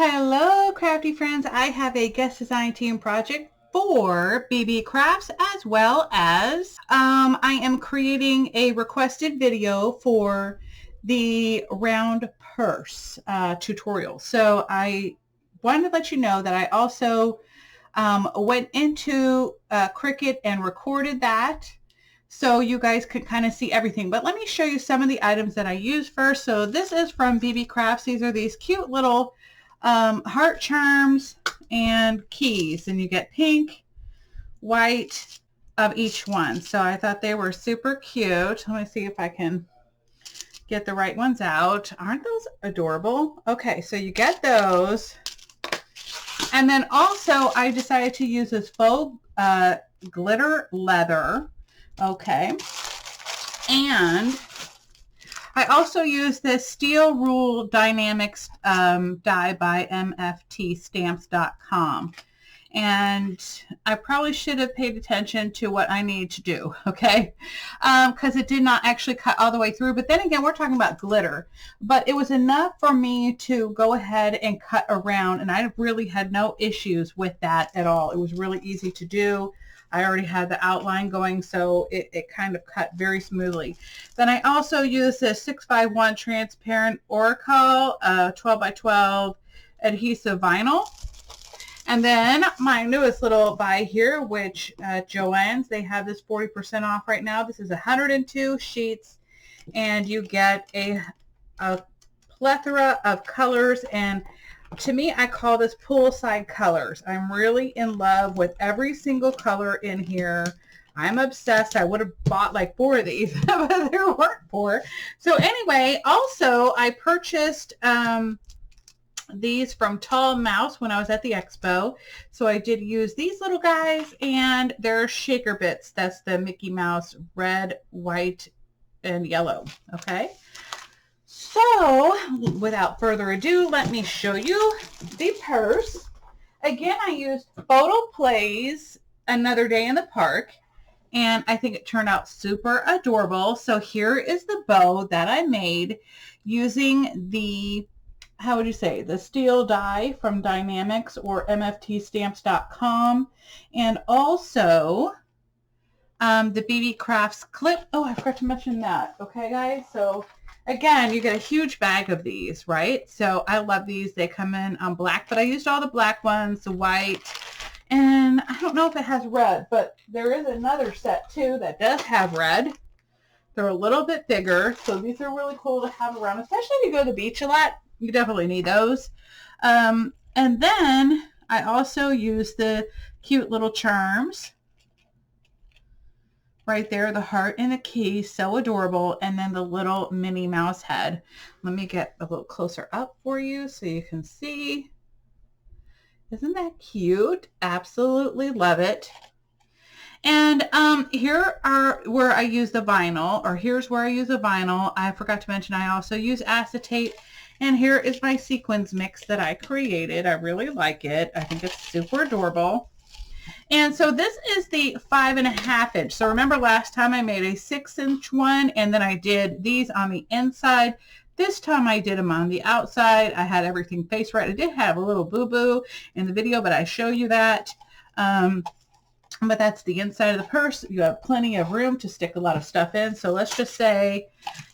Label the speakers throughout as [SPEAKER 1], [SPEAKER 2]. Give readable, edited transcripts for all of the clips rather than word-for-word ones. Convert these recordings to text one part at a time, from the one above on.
[SPEAKER 1] Hello, crafty friends. I have a guest design team project for BeebeeCrafts, as well as I am creating a requested video for the round purse tutorial. So I wanted to let you know that I also went into Cricut and recorded that, so you guys could kind of see everything. But let me show you some of the items that I use first. So this is from BeebeeCrafts. These are these cute little heart charms and keys, and you get pink, white of each one. So I thought they were super cute. Let me see if I can get the right ones out. Aren't those adorable? Okay, so you get those. And then also I decided to use this faux glitter leather. Okay. And I also use this Steel Rule Dynamics die by mftstamps.com. And I probably should have paid attention to what I need to do, okay? Because it did not actually cut all the way through. But then again, we're talking about glitter. But it was enough for me to go ahead and cut around. And I really had no issues with that at all. It was really easy to do. I already had the outline going, so it kind of cut very smoothly. Then I also use this 6x1 transparent Oracale 12 by 12 adhesive vinyl. And then my newest little buy here, which Joann's, they have this 40% off right now. This is 102 sheets, and you get a plethora of colors. And to me, I call this poolside colors. I'm really in love with every single color in here. I'm obsessed. I would have bought like 4 of these, but there weren't 4. So anyway, also I purchased these from Tall Mouse when I was at the expo. So I did use these little guys, and they're shaker bits. That's the Mickey Mouse red, white, and yellow. Okay. So without further ado, let me show you the purse. Again, I used photo+play+paper+another+day in the park, and I think it turned out super adorable. So here is the bow that I made using the, how would you say, the steel die from Dienamics or mftstamps.com, and also the BeebeeCrafts clip. Oh, I forgot to mention that. Okay, guys, so again, you get a huge bag of these, right? So I love these. They come in black, but I used all the black ones, the white, and I don't know if it has red, but there is another set too that does have red. They're a little bit bigger, so these are really cool to have around, especially if you go to the beach a lot. You definitely need those. And then I also use the cute little charms. Right there, the heart and the key, so adorable. And then the little Minnie Mouse head. Let me get a little closer up for you so you can see. Isn't that cute? Absolutely love it. And here are where I use the vinyl, or here's where I use the vinyl. I forgot to mention I also use acetate. And here is my sequins mix that I created. I really like it. I think it's super adorable. And so this is the 5.5 inch. So remember last time I made a 6-inch one, and then I did these on the inside. This time I did them on the outside. I had everything faced right. I did have a little boo-boo in the video, but I show you that. But that's the inside of the purse. You have plenty of room to stick a lot of stuff in. So let's just say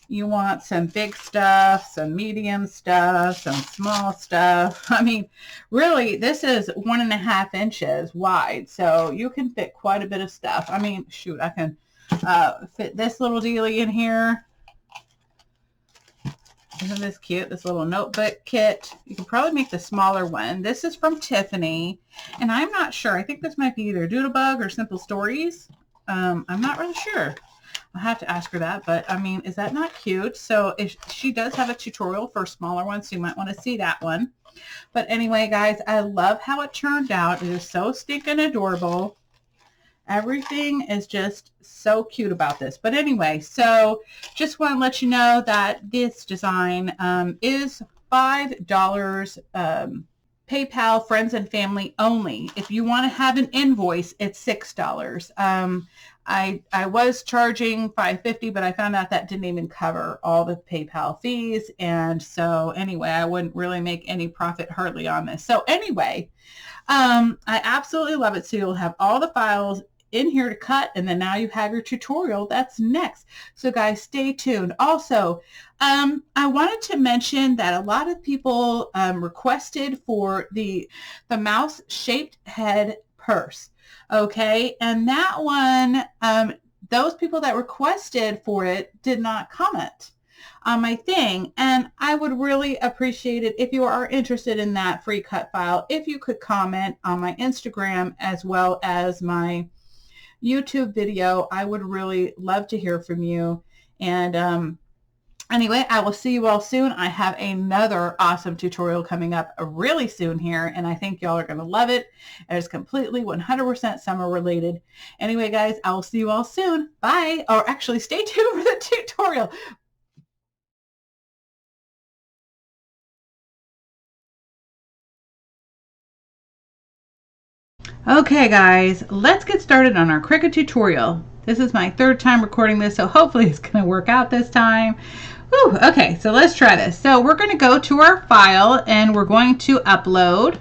[SPEAKER 1] you want some big stuff, some medium stuff, some small stuff. I mean, really, this is 1.5 inches wide, so you can fit quite a bit of stuff. I mean, shoot, I can fit this little dealie in here. Isn't this cute? This little notebook kit. You can probably make the smaller one. This is from Tiffany, and I'm not sure. I think this might be either Doodlebug or Simple Stories. I'm not really sure. I'll have to ask her that, but I mean, is that not cute? So if she does have a tutorial for smaller ones, so you might want to see that one. But anyway, guys, I love how it turned out. It is so stinking adorable. Everything is just so cute about this. But anyway, so just want to let you know that this design is $5 PayPal, friends and family only. If you want to have an invoice, it's $6. I was charging $5.50, but I found out that didn't even cover all the PayPal fees. And so anyway, I wouldn't really make any profit hardly on this. So anyway, I absolutely love it. So you'll have all the files in here to cut, and then now you have your tutorial that's next. So guys, stay tuned. Also, I wanted to mention that a lot of people requested for the mouse shaped head purse. Okay, and that one, those people that requested for it did not comment on my thing, and I would really appreciate it if you are interested in that free cut file, if you could comment on my Instagram as well as my YouTube video. I would really love to hear from you. And anyway, I will see you all soon. I have another awesome tutorial coming up really soon here, and I think y'all are going to love it. It is completely 100% summer related. Anyway, guys, I will see you all soon. Bye. Or actually, stay tuned for the tutorial. Okay guys, let's get started on our Cricut tutorial. This is my third time recording this, so hopefully it's going to work out this time. Whew, okay, so let's try this. So we're going to go to our file and we're going to upload.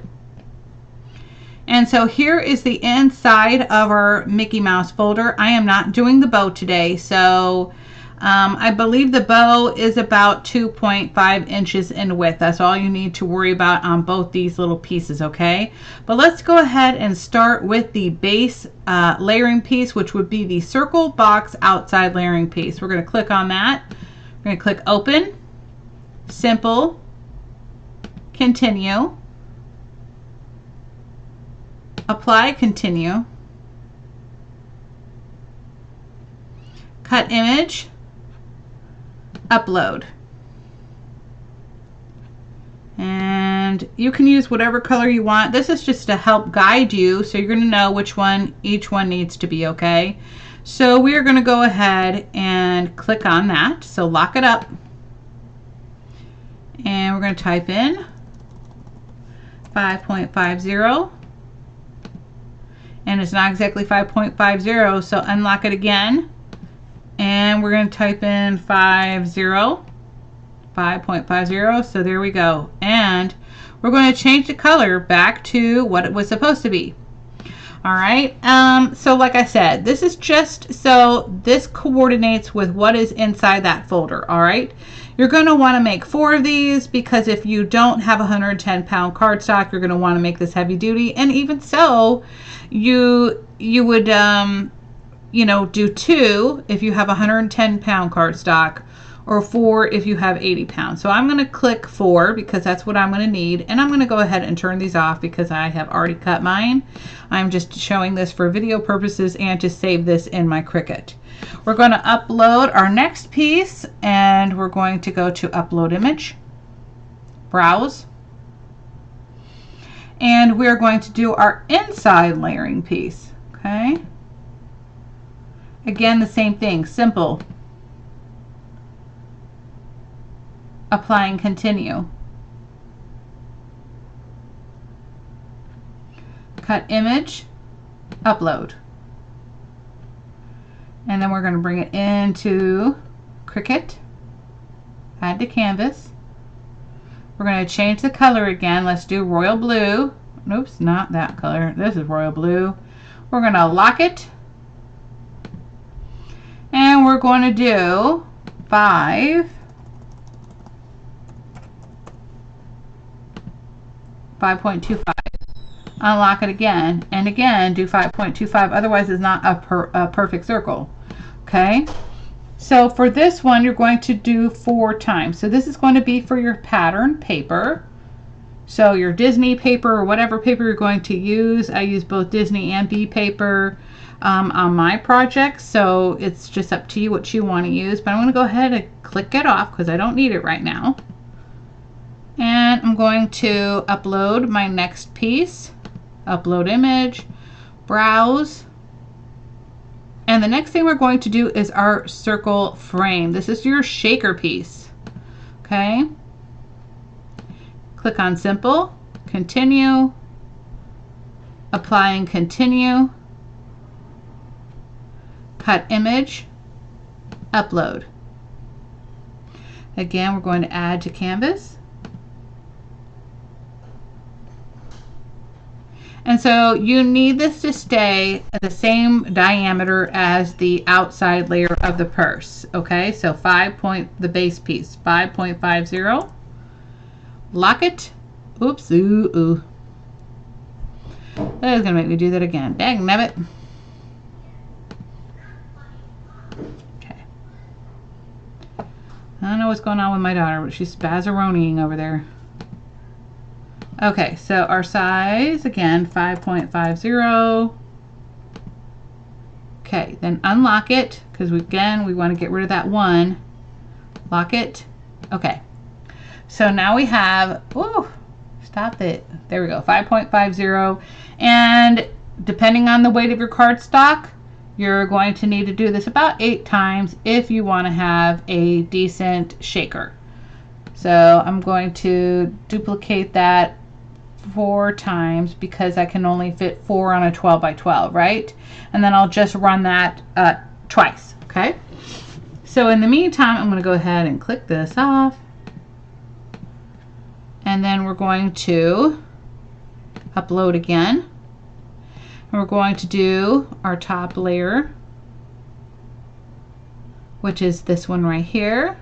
[SPEAKER 1] And so here is the inside of our Mickey Mouse folder. I am not doing the bow today, so I believe the bow is about 2.5 inches in width. That's all you need to worry about on both these little pieces, okay? But let's go ahead and start with the base layering piece, which would be the circle box outside layering piece. We're going to click on that. We're going to click Open, Simple, Continue, Apply, Continue, Cut Image, Upload. And you can use whatever color you want. This is just to help guide you, so you're going to know which one each one needs to be, okay? So we are going to go ahead and click on that. So lock it up. And we're going to type in 5.50. And it's not exactly 5.50, so unlock it again. And we're going to type in 5.50, so there we go. And we're going to change the color back to what it was supposed to be. All right, so like I said, this is just so this coordinates with what is inside that folder. All right, you're going to want to make 4 of these, because if you don't have 110-pound cardstock, you're going to want to make this heavy duty. And even so, you would you know, do 2 if you have 110-pound cardstock, or 4 if you have 80 pounds. So I'm going to click 4 because that's what I'm going to need, and I'm going to go ahead and turn these off because I have already cut mine. I'm just showing this for video purposes and to save this in my Cricut. We're going to upload our next piece, and we're going to go to Upload Image, Browse, and we're going to do our inside layering piece. Okay. Again, the same thing, simple, apply and continue, cut image, upload, and then we're going to bring it into Cricut, add to canvas. We're going to change the color again. Let's do royal blue. Oops, not that color. This is royal blue. We're going to lock it. And we're going to do 5.25. Unlock it again, and again do 5.25. Otherwise, it's not a perfect circle. Okay. So for this one, you're going to do 4 times. So this is going to be for your pattern paper. So your Disney paper or whatever paper you're going to use. I use both Disney and Bee paper on my project, so it's just up to you what you want to use. But I'm going to go ahead and click it off because I don't need it right now. And I'm going to upload my next piece, upload image, browse, and the next thing we're going to do is our circle frame. This is your shaker piece. Okay, click on simple, continue, apply and continue, cut image, upload. Again, we're going to add to canvas. And so you need this to stay at the same diameter as the outside layer of the purse. Okay, so the base piece, 5.50. Locket. Oops, ooh. That is going to make me do that again. Dang nabbit. Okay. I don't know what's going on with my daughter, but she's spazaroniing over there. Okay, so our size, again, 5.50. Okay, then unlock it, because again, we want to get rid of that one. Lock it. Okay. So now we have, ooh, stop it. There we go, 5.50. And depending on the weight of your cardstock, you're going to need to do this about 8 times if you want to have a decent shaker. So I'm going to duplicate that 4 times because I can only fit 4 on a 12 by 12, right? And then I'll just run that twice, okay? So in the meantime, I'm going to go ahead and click this off. And then we're going to upload again. And we're going to do our top layer, which is this one right here.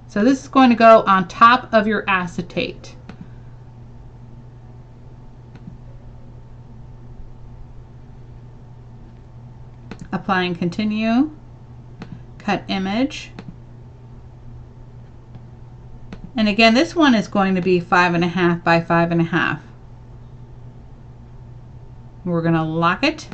[SPEAKER 1] So this is going to go on top of your acetate. Apply and continue, cut image. And again, this one is going to be 5.5 by 5.5. We're going to lock it.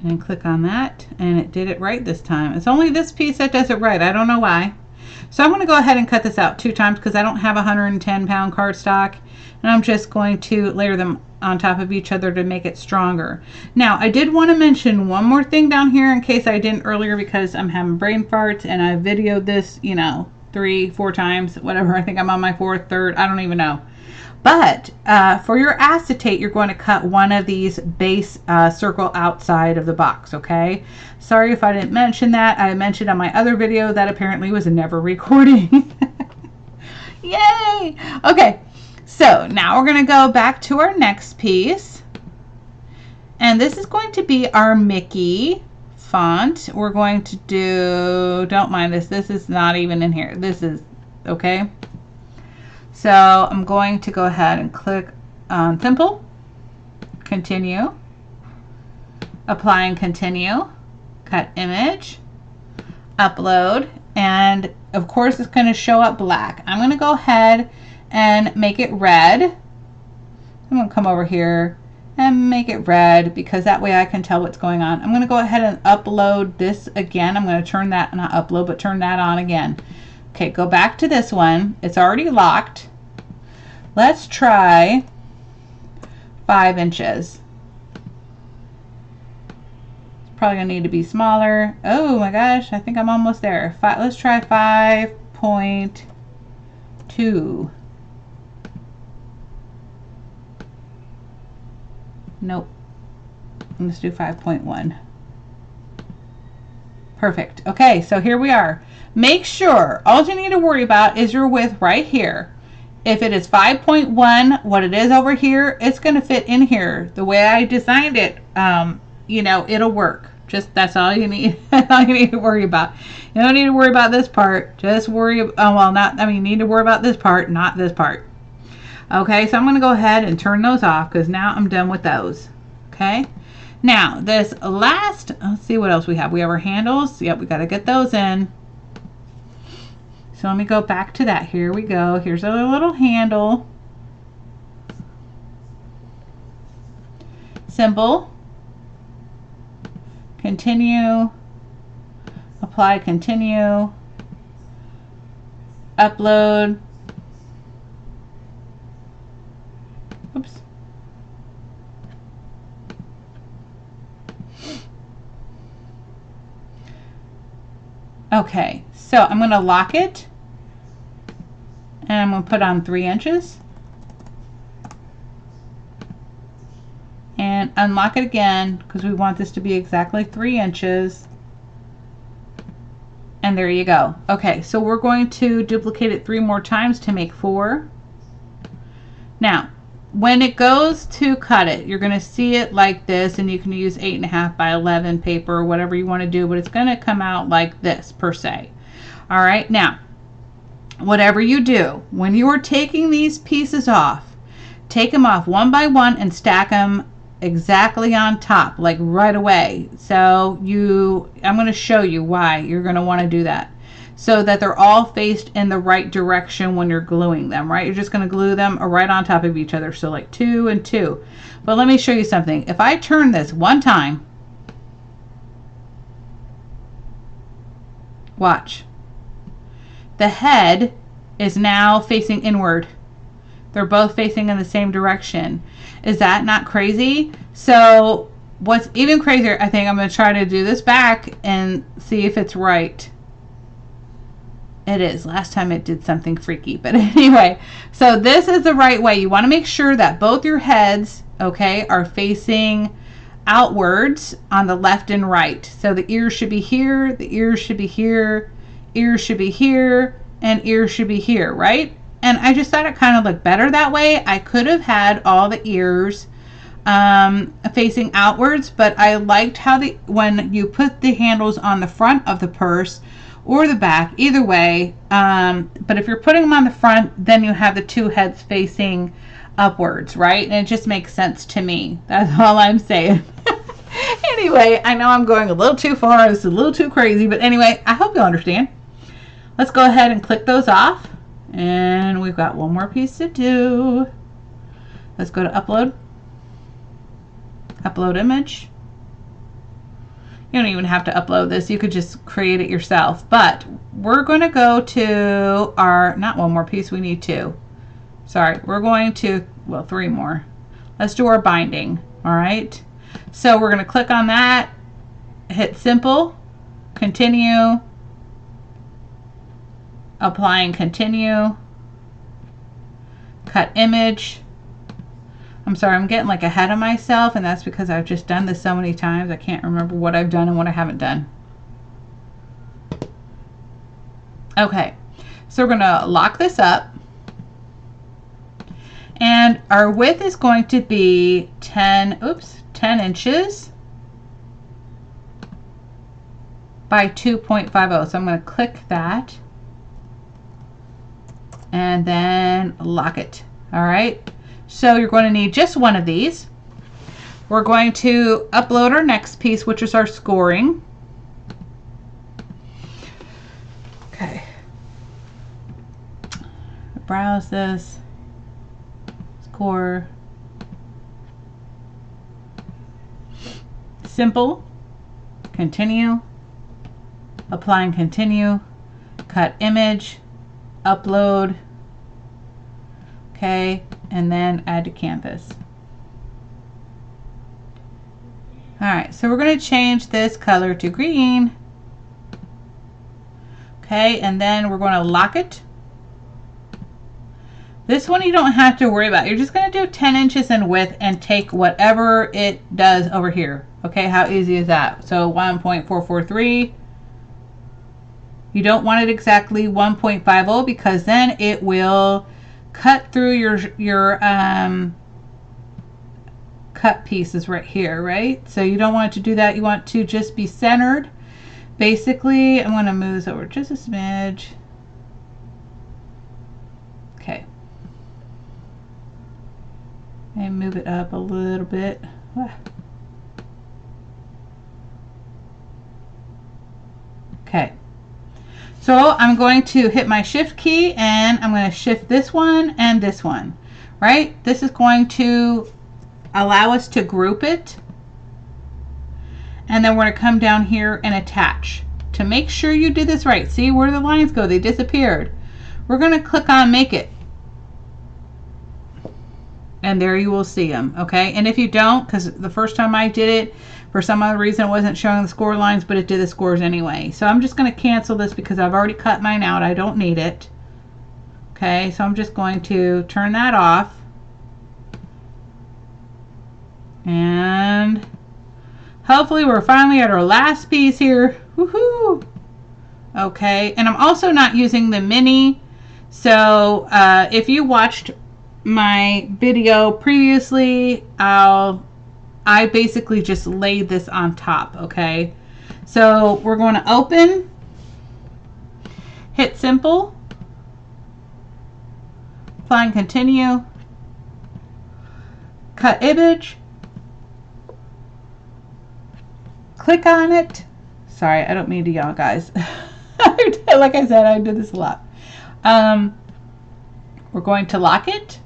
[SPEAKER 1] And click on that, and it did it right this time. It's only this piece that does it right. I don't know why. So I'm going to go ahead and cut this out 2 times because I don't have 110-pound cardstock. And I'm just going to layer them on top of each other to make it stronger. Now, I did want to mention one more thing down here in case I didn't earlier because I'm having brain farts and I videoed this, you know, 3-4 times, whatever. I think I'm on my 4th, 3rd, I don't even know. But for your acetate, you're going to cut one of these base circle outside of the box, okay? Sorry if I didn't mention that. I mentioned on my other video that apparently was never recording. Yay! Okay. So now we're going to go back to our next piece, and this is going to be our Mickey font. We're going to do, don't mind this, this is not even in here. This is, okay. So I'm going to go ahead and click on Simple, Continue, Apply and Continue, Cut Image, Upload, and of course it's going to show up black. I'm going to go ahead and make it red. I'm going to come over here and make it red because that way I can tell what's going on. I'm going to go ahead and upload this again. I'm going to turn that, not upload, but turn that on again. Okay, go back to this one. It's already locked. Let's try 5 inches. It's probably going to need to be smaller. Oh my gosh, I think I'm almost there. Let's try 5.2. Nope. Let's do 5.1. Perfect. Okay, so here we are. Make sure all you need to worry about is your width right here. If it is 5.1, what it is over here, it's going to fit in here. The way I designed it, you know, it'll work. Just that's all you need. That's all you need to worry about. You don't need to worry about this part. Just worry. Well, not. I mean, you need to worry about this part, not this part. Okay, so I'm going to go ahead and turn those off because now I'm done with those. Okay, now this last, let's see what else we have. We have our handles. Yep, we got to get those in. So let me go back to that. Here we go. Here's our little handle. Symbol. Continue. Apply, continue. Upload. Oops. Okay, so I'm going to lock it and I'm going to put on 3 inches. unlock it again because we want this to be exactly 3 inches. And there you go. Okay, so we're going to duplicate it 3 more times to make 4. Now, when it goes to cut it, you're going to see it like this, and you can use 8.5 by 11 paper or whatever you want to do, but it's going to come out like this per se. All right, now, whatever you do, when you are taking these pieces off, take them off one by one and stack them exactly on top, like right away. So I'm going to show you why you're going to want to do that, so that they're all faced in the right direction when you're gluing them, right? You're just going to glue them right on top of each other, so like 2 and 2. But let me show you something. If I turn this one time, watch, the head is now facing inward. They're both facing in the same direction. Is that not crazy? So what's even crazier, I think I'm going to try to do this back and see if it's right. It is. Last time it did something freaky. But anyway, so this is the right way. You want to make sure that both your heads, okay, are facing outwards on the left and right. So the ears should be here, the ears should be here, ears should be here, and ears should be here, right? And I just thought it kind of looked better that way. I could have had all the ears facing outwards, but I liked how when you put the handles on the front of the purse or the back, either way, but if you're putting them on the front, then you have the 2 heads facing upwards, right? And it just makes sense to me. That's all I'm saying. Anyway, I know I'm going a little too far. It's a little too crazy, but anyway, I hope you'll understand. Let's go ahead and click those off. And we've got one more piece to do. Let's go to upload. Upload image. You don't even have to upload this. You could just create it yourself. But we're going to go to our, not one more piece, we need 2. Sorry, we're going to, well, 3 more. Let's do our binding. All right. So we're going to click on that, hit simple, continue, apply and continue, cut image. I'm sorry, I'm getting like ahead of myself, and that's because I've just done this so many times I can't remember what I've done and what I haven't done. Okay, so we're going to lock this up, and our width is going to be 10 inches by 2.50. So I'm going to click that and then lock it. All right, so you're going to need just one of these. We're going to upload our next piece, which is our scoring. Okay, browse this, score, simple, continue, apply and continue, cut image, upload, okay, and then add to canvas. Alright, so we're going to change this color to green, okay, and then we're going to lock it. This one you don't have to worry about. You're just going to do 10 inches in width and take whatever it does over here. Okay, how easy is that? So 1.443. You don't want it exactly 1.50 because then it will cut through your cut pieces right here, right? So you don't want it to do that. You want to just be centered. Basically, I'm going to move this over just a smidge. Okay. And move it up a little bit. Okay. So I'm going to hit my shift key and I'm going to shift this one and this one, right? This is going to allow us to group it. And then we're going to come down here and attach. To make sure you do this right, see where the lines go? They disappeared. We're going to click on make it. And there you will see them, okay? And if you don't, because the first time I did it, for some other reason it wasn't showing the score lines, but it did the scores anyway. So I'm just going to cancel this because I've already cut mine out. I don't need it. Okay, so I'm just going to turn that off. And hopefully we're finally at our last piece here. Woohoo! Okay, and I'm also not using the mini. So if you watched my video previously, I basically just laid this on top, okay? So we're going to open, hit simple, apply and continue, cut image, click on it. Sorry, I don't mean to yell, guys. Like I said, I do this a lot. We're going to lock it.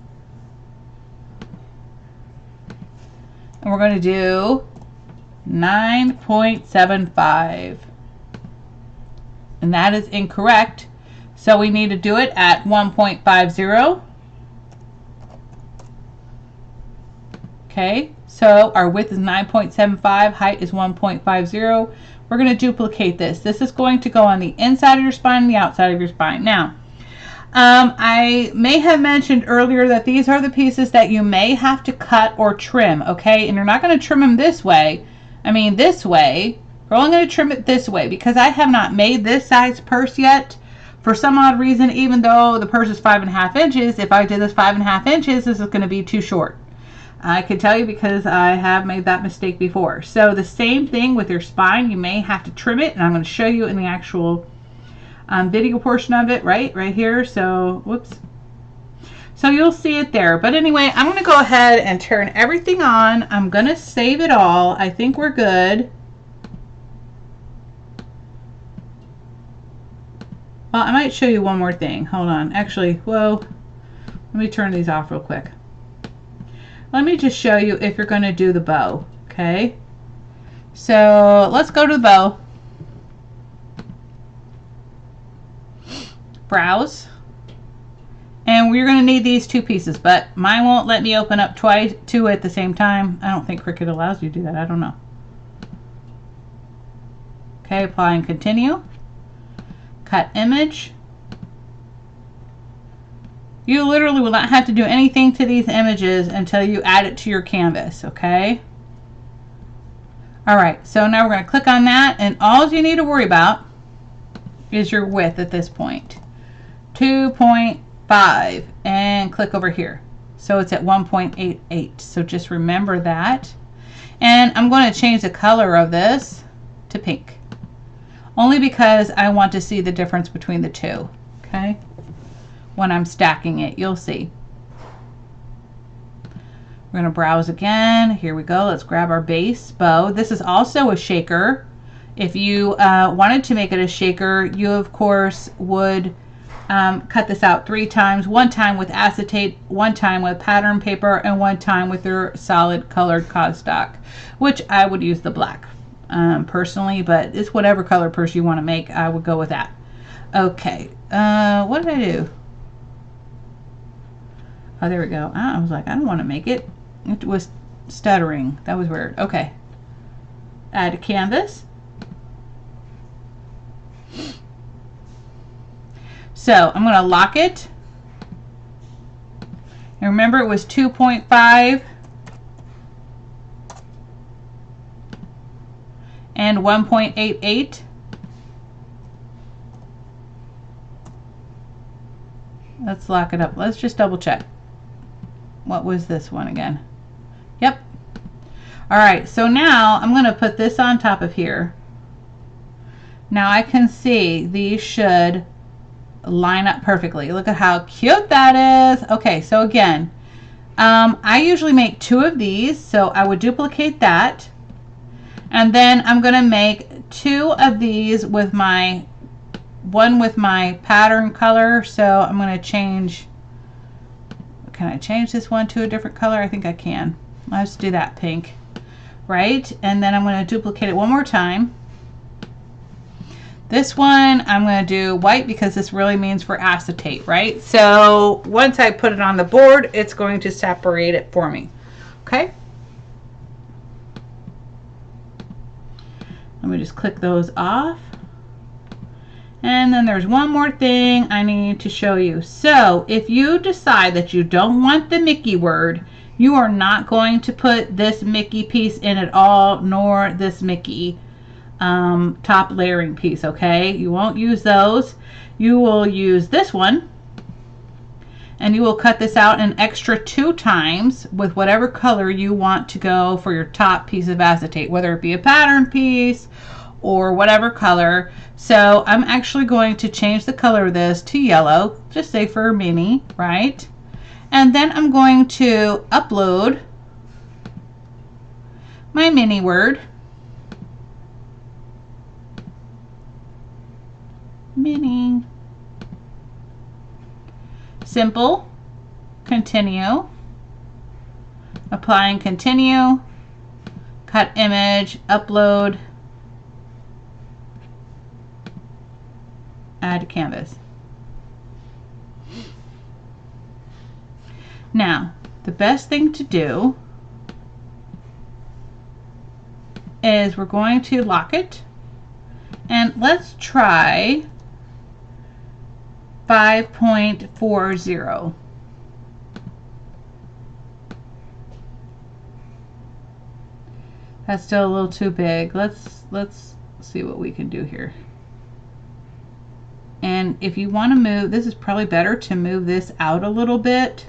[SPEAKER 1] And we're going to do 9.75. And that is incorrect. So we need to do it at 1.50. Okay, so our width is 9.75, height is 1.50. We're going to duplicate this. This is going to go on the inside of your spine and the outside of your spine. Now, I may have mentioned earlier that these are the pieces that you may have to cut or trim, okay? And you're not going to trim them this way. I mean this way. We're only going to trim it this way because I have not made this size purse yet. For some odd reason, even though the purse is 5.5 inches, if I did this 5.5 inches, this is going to be too short. I can tell you because I have made that mistake before. So the same thing with your spine. You may have to trim it, and I'm going to show you in the actual video portion of it right here. So whoops. So you'll see it there. But anyway, I'm going to go ahead and turn everything on. I'm going to save it all. I think we're good. Well, I might show you one more thing. Hold on. Actually, whoa. Let me turn these off real quick. Let me just show you if you're going to do the bow, okay? So let's go to the bow. Browse. And we're going to need these two pieces, but mine won't let me open up two at the same time. I don't think Cricut allows you to do that. I don't know. Okay, apply and continue. Cut image. You literally will not have to do anything to these images until you add it to your canvas, okay? All right, so now we're going to click on that, and all you need to worry about is your width at this point. 2.5, and click over here. So it's at 1.88, so just remember that. And I'm going to change the color of this to pink, only because I want to see the difference between the two, okay? When I'm stacking it, you'll see. We're going to browse again. Here we go. Let's grab our base bow. This is also a shaker. If you wanted to make it a shaker, you of course would cut this out 3 times. 1 time with acetate, 1 time with pattern paper, and 1 time with your solid colored cardstock, which I would use the black personally, but it's whatever color purse you want to make. I would go with that. Okay. What did I do? Oh, there we go. I was like, I don't want to make it. It was stuttering. That was weird. Okay. Add a canvas. So I'm going to lock it. And remember, it was 2.5 and 1.88. Let's lock it up. Let's just double check. What was this one again? Yep. All right, so now I'm going to put this on top of here. Now I can see these should line up perfectly. Look at how cute that is. Okay, so again, I usually make 2 of these, so I would duplicate that. And then I'm going to make 2 of these with my one with my pattern color. So I'm going to change. Can I change this one to a different color? I think I can. Let's do that pink, right? And then I'm going to duplicate it one more time. This one I'm going to do white because this really means for acetate, right? So once I put it on the board, it's going to separate it for me. Okay. Let me just click those off. And then there's one more thing I need to show you. So if you decide that you don't want the Mickey word, You are not going to put this Mickey piece in at all, nor this Mickey top layering piece, okay? You won't use those. You will use this one, and you will cut this out an extra 2 times with whatever color you want to go for your top piece of acetate, whether it be a pattern piece or whatever color. So I'm actually going to change the color of this to yellow, just say for a mini, right? And then I'm going to upload my mini word. Mini. Simple. Continue. Apply and continue. Cut image. Upload. Add to canvas. Now, the best thing to do is we're going to lock it, and let's try 5.40. That's still a little too big. Let's see what we can do here. And if you want to move, this is probably better to move this out a little bit.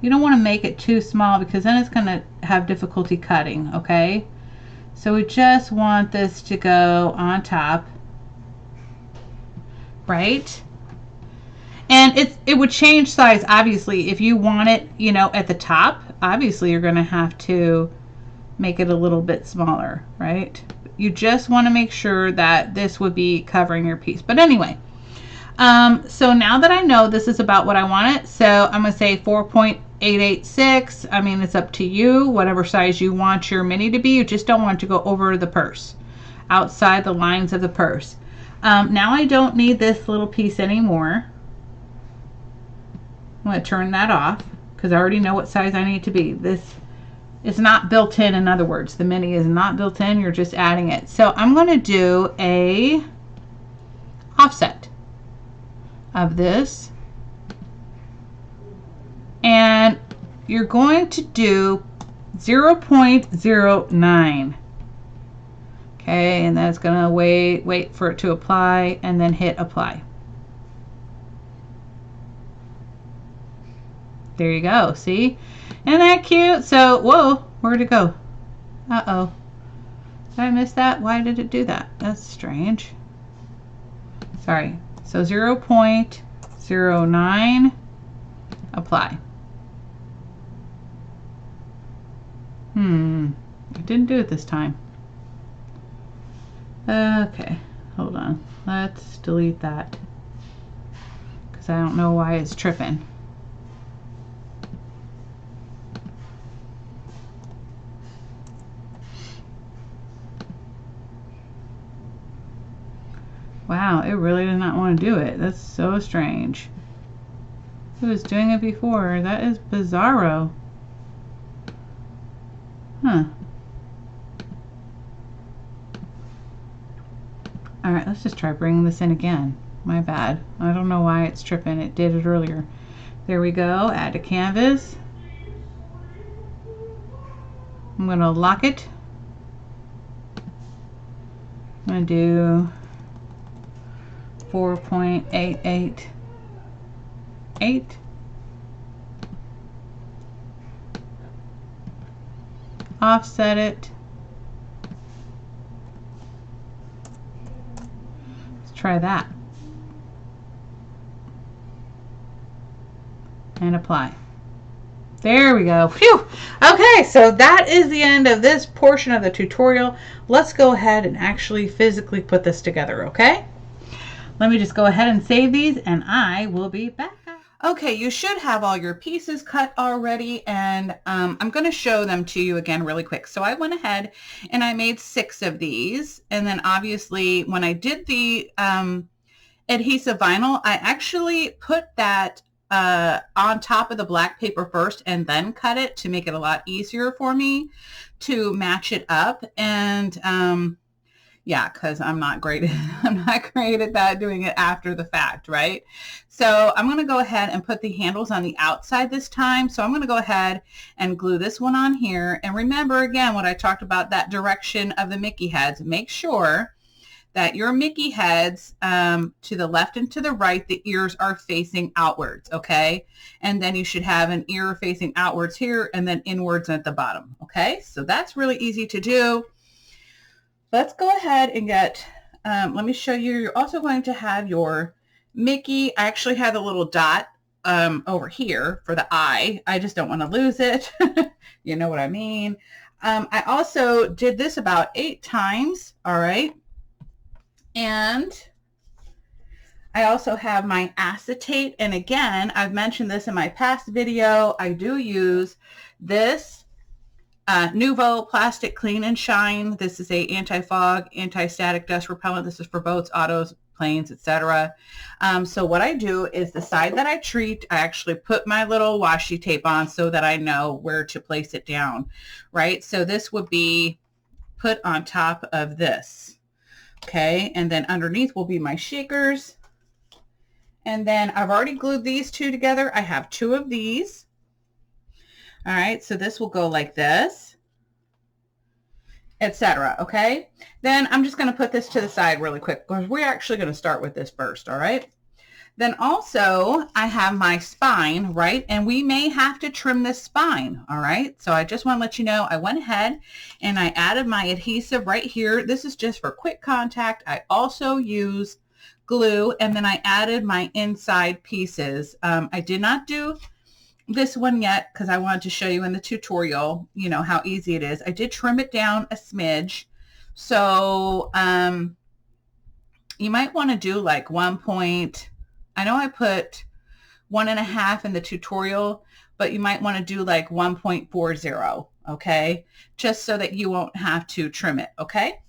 [SPEAKER 1] You don't want to make it too small because then it's going to have difficulty cutting, okay? So we just want this to go on top, right? And it would change size, obviously. If you want it, you know, at the top, obviously you're going to have to make it a little bit smaller, right? You just want to make sure that this would be covering your piece. But anyway, so now that I know this is about what I want it, so I'm going to say 4.886. I mean, it's up to you, whatever size you want your mini to be. You just don't want it to go over the purse, outside the lines of the purse. Now I don't need this little piece anymore. I'm going to turn that off because I already know what size I need to be. This is not built in other words. The mini is not built in. You're just adding it. So I'm going to do a offset of this. And you're going to do 0.09. Okay, and that's going to wait for it to apply and then hit apply. There you go. See? Isn't that cute? So, whoa, where'd it go? Uh-oh. Did I miss that? Why did it do that? That's strange. Sorry. So 0.09, apply. It didn't do it this time. Okay, hold on. Let's delete that because I don't know why it's tripping. Wow, it really did not want to do it. That's so strange. It was doing it before. That is bizarro. Huh. Alright, let's just try bringing this in again. My bad. I don't know why it's tripping. It did it earlier. There we go. Add to canvas. I'm going to lock it. I'm going to do 4.888. Offset it. Let's try that. And apply. There we go. Phew. Okay, so that is the end of this portion of the tutorial. Let's go ahead and actually physically put this together, okay? Let me just go ahead and save these and I will be back. Okay, you should have all your pieces cut already, and I'm going to show them to you again really quick. So I went ahead and I made 6 of these, and then obviously when I did the adhesive vinyl, I actually put that on top of the black paper first and then cut it to make it a lot easier for me to match it up. And Yeah, because I'm not great I'm not great at that, doing it after the fact, right? So I'm going to go ahead and put the handles on the outside this time. So I'm going to go ahead and glue this one on here. And remember again what I talked about, that direction of the Mickey heads. Make sure that your Mickey heads, to the left and to the right, the ears are facing outwards, okay? And then you should have an ear facing outwards here and then inwards at the bottom, okay? So that's really easy to do. Let's go ahead and get, let me show you. You're also going to have your Mickey. I actually have a little dot over here for the eye. I just don't want to lose it. You know what I mean? I also did this about 8 times, all right? And I also have my acetate. And again, I've mentioned this in my past video. I do use this Nouveau Plastic Clean and Shine. This is a anti-fog, anti-static dust repellent. This is for boats, autos, planes, etc. So what I do is the side that I treat, I actually put my little washi tape on so that I know where to place it down, right? So this would be put on top of this, okay? And then underneath will be my shakers. And then I've already glued these two together. I have 2 of these. All right, so this will go like this, etc. Okay, then I'm just going to put this to the side really quick because we're actually going to start with this first. All right, then also I have my spine, right? And we may have to trim this spine. All right, so I just want to let you know I went ahead and I added my adhesive right here. This is just for quick contact. I also use glue, and then I added my inside pieces. I did not do this one yet because I wanted to show you in the tutorial, you know, how easy it is. I did trim it down a smidge. So you might want to do like 1 point. I know I put 1.5 in the tutorial, but you might want to do like 1.40, okay? Just so that you won't have to trim it, okay?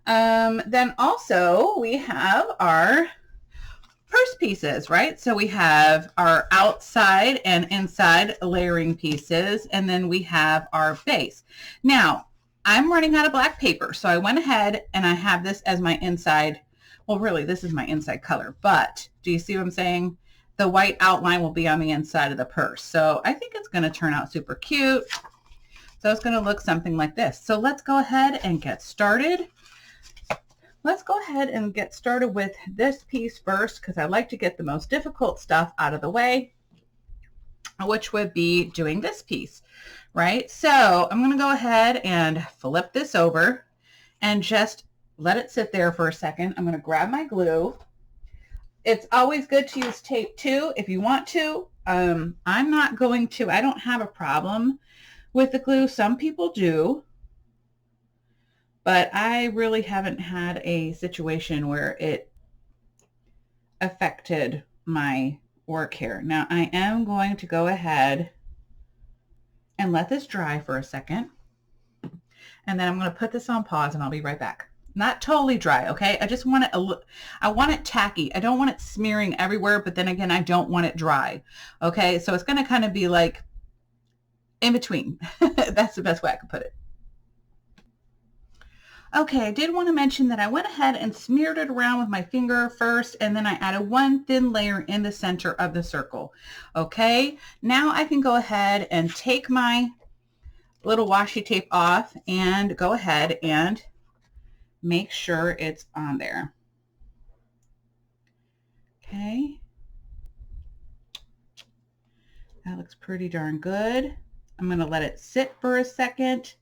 [SPEAKER 1] Then also we have our purse pieces, right? So we have our outside and inside layering pieces, and then we have our base. Now, I'm running out of black paper, so I went ahead and I have this as my inside. Well, really, this is my inside color, but do you see what I'm saying? The white outline will be on the inside of the purse. So I think it's going to turn out super cute. So it's going to look something like this. So let's go ahead and get started. Let's go ahead and get started with this piece first because I like to get the most difficult stuff out of the way, which would be doing this piece, right? So I'm going to go ahead and flip this over and just let it sit there for a second. I'm going to grab my glue. It's always good to use tape too if you want to. I'm not going to. I don't have a problem with the glue. Some people do. But I really haven't had a situation where it affected my work here. Now I am going to go ahead and let this dry for a second. And then I'm going to put this on pause and I'll be right back. Not totally dry, okay? I just want it, I want it tacky. I don't want it smearing everywhere, but then again, I don't want it dry, okay? So it's going to kind of be like in between. That's the best way I could put it. Okay, I did want to mention that I went ahead and smeared it around with my finger first, and then I added 1 thin layer in the center of the circle. Okay, now I can go ahead and take my little washi tape off and go ahead and make sure it's on there. Okay, that looks pretty darn good. I'm going to let it sit for a second.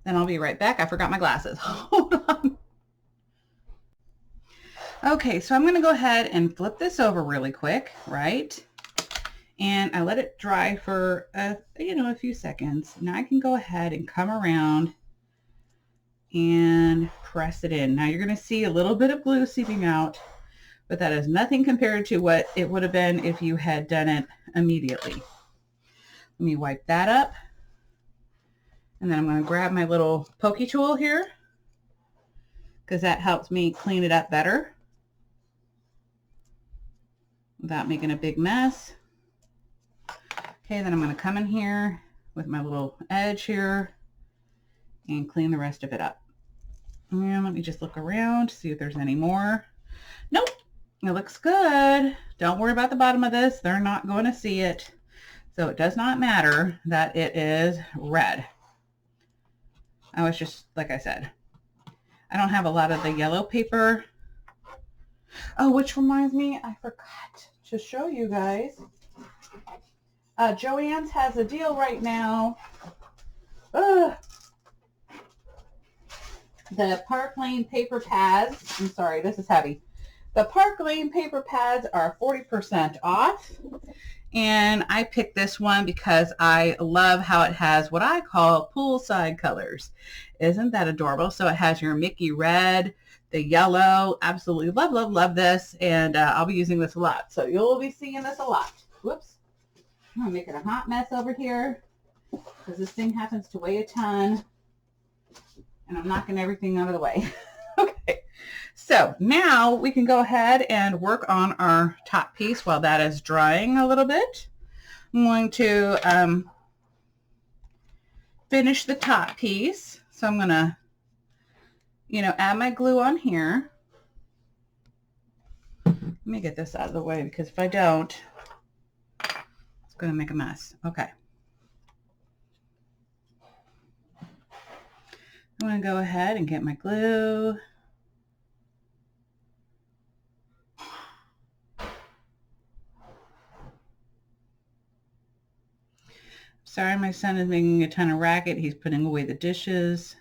[SPEAKER 1] Then I'll be right back. I forgot my glasses. Hold on. Okay, so I'm going to go ahead and flip this over really quick, right? And I let it dry for a few seconds. Now I can go ahead and come around and press it in. Now you're going to see a little bit of glue seeping out, but that is nothing compared to what it would have been if you had done it immediately. Let me wipe that up. And then I'm going to grab my little pokey tool here because that helps me clean it up better without making a big mess. Okay, then I'm going to come in here with my little edge here and clean the rest of it up. And let me just look around, see if there's any more. Nope, it looks good. Don't worry about the bottom of this. They're not going to see it. So it does not matter that it is red. I was just, like I said, I don't have a lot of the yellow paper. Oh, which reminds me, I forgot to show you guys. Joann's has a deal right now. The Park Lane paper pads, I'm sorry, this is heavy. The Park Lane paper pads are 40% off. And I picked this one because I love how it has what I call poolside colors. Isn't that adorable? So it has your Mickey red, the yellow. Absolutely love, love, love this. And I'll be using this a lot. So you'll be seeing this a lot. Whoops. I'm making a hot mess over here because this thing happens to weigh a ton. And I'm knocking everything out of the way. Okay. So now we can go ahead and work on our top piece while that is drying a little bit. I'm going to finish the top piece. So I'm going to, add my glue on here. Let me get this out of the way because if I don't, it's going to make a mess. Okay. I'm going to go ahead and get my glue. Sorry, my son is making a ton of racket. He's putting away the dishes.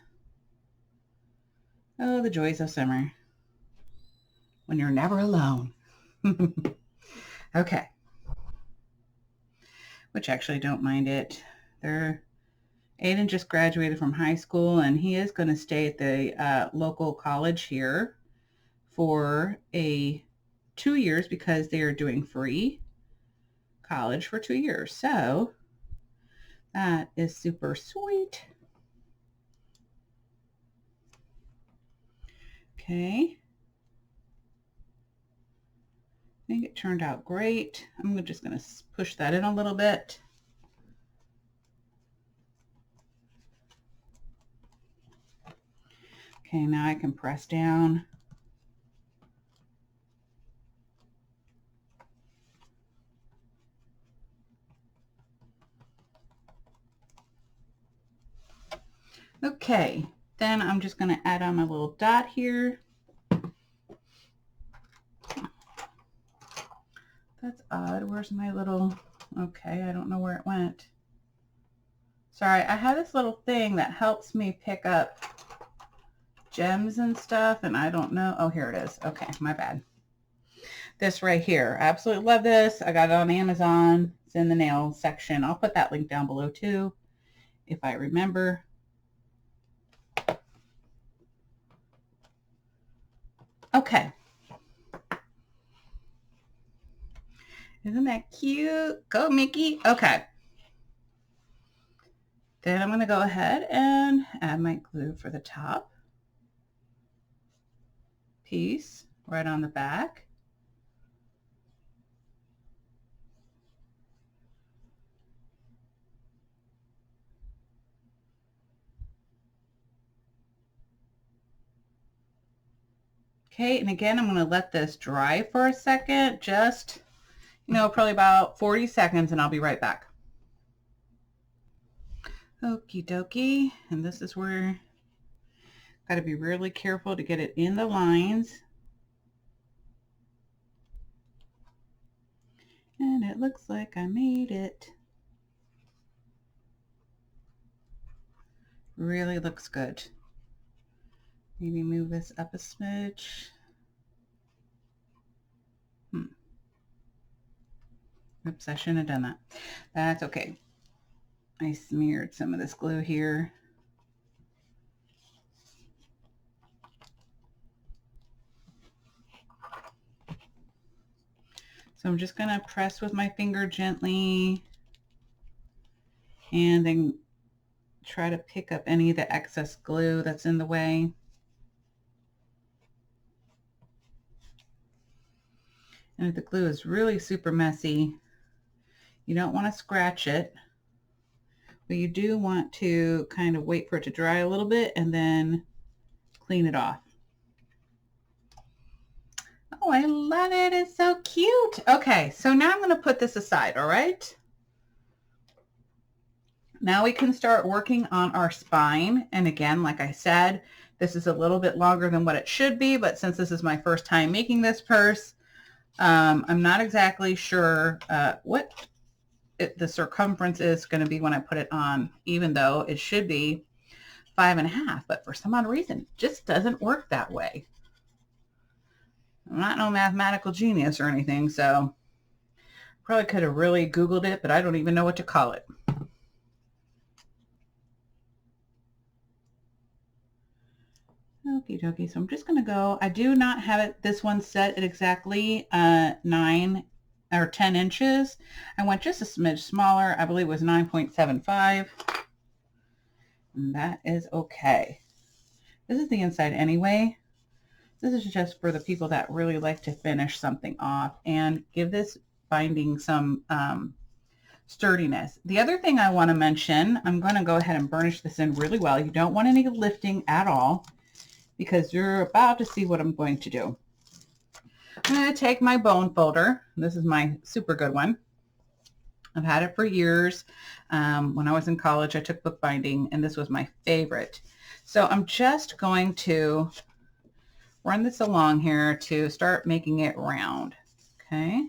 [SPEAKER 1] Oh, the joys of summer. When you're never alone. Okay. Which actually don't mind it. Aiden just graduated from high school and he is going to stay at the local college here for 2 years because they are doing free college for 2 years. So that is super sweet. Okay. I think it turned out great. I'm just going to push that in a little bit. Okay, now I can press down. Okay, then I'm just going to add on my little dot here. That's odd. Where's my little, okay, I don't know where it went. Sorry, I have this little thing that helps me pick up gems and stuff, and I don't know. Oh, here it is. Okay, my bad. This right here. I absolutely love this. I got it on Amazon. It's in the nail section. I'll put that link down below too, if I remember. Okay. Isn't that cute? Go, Mickey. Okay. Then I'm going to go ahead and add my glue for the top piece right on the back. Okay, and again, I'm going to let this dry for a second, just, probably about 40 seconds, and I'll be right back. Okie dokie, and this is where got to be really careful to get it in the lines. And it looks like I made it. Really looks good. Maybe move this up a smidge. Oops, I shouldn't have done that. That's okay. I smeared some of this glue here. So I'm just going to press with my finger gently and then try to pick up any of the excess glue that's in the way. And if the glue is really super messy, you don't want to scratch it, but you do want to kind of wait for it to dry a little bit and then clean it off. Oh, I love it. It's so cute. Okay, so now I'm going to put this aside, all right? Now we can start working on our spine. And again, like I said, this is a little bit longer than what it should be, but since this is my first time making this purse, I'm not exactly sure what the circumference is going to be when I put it on, even though it should be 5.5, but for some odd reason, it just doesn't work that way. I'm not no mathematical genius or anything, so probably could have really Googled it, but I don't even know what to call it. Okie dokie, so I'm just going to go, I do not have it, this one set at exactly 9 or 10 inches. I went just a smidge smaller. I believe it was 9.75. And that is okay. This is the inside anyway. This is just for the people that really like to finish something off and give this binding some sturdiness. The other thing I want to mention, I'm going to go ahead and burnish this in really well. You don't want any lifting at all because you're about to see what I'm going to do. I'm going to take my bone folder. This is my super good one. I've had it for years. When I was in college, I took bookbinding, and this was my favorite. So I'm just going to run this along here to start making it round. Okay.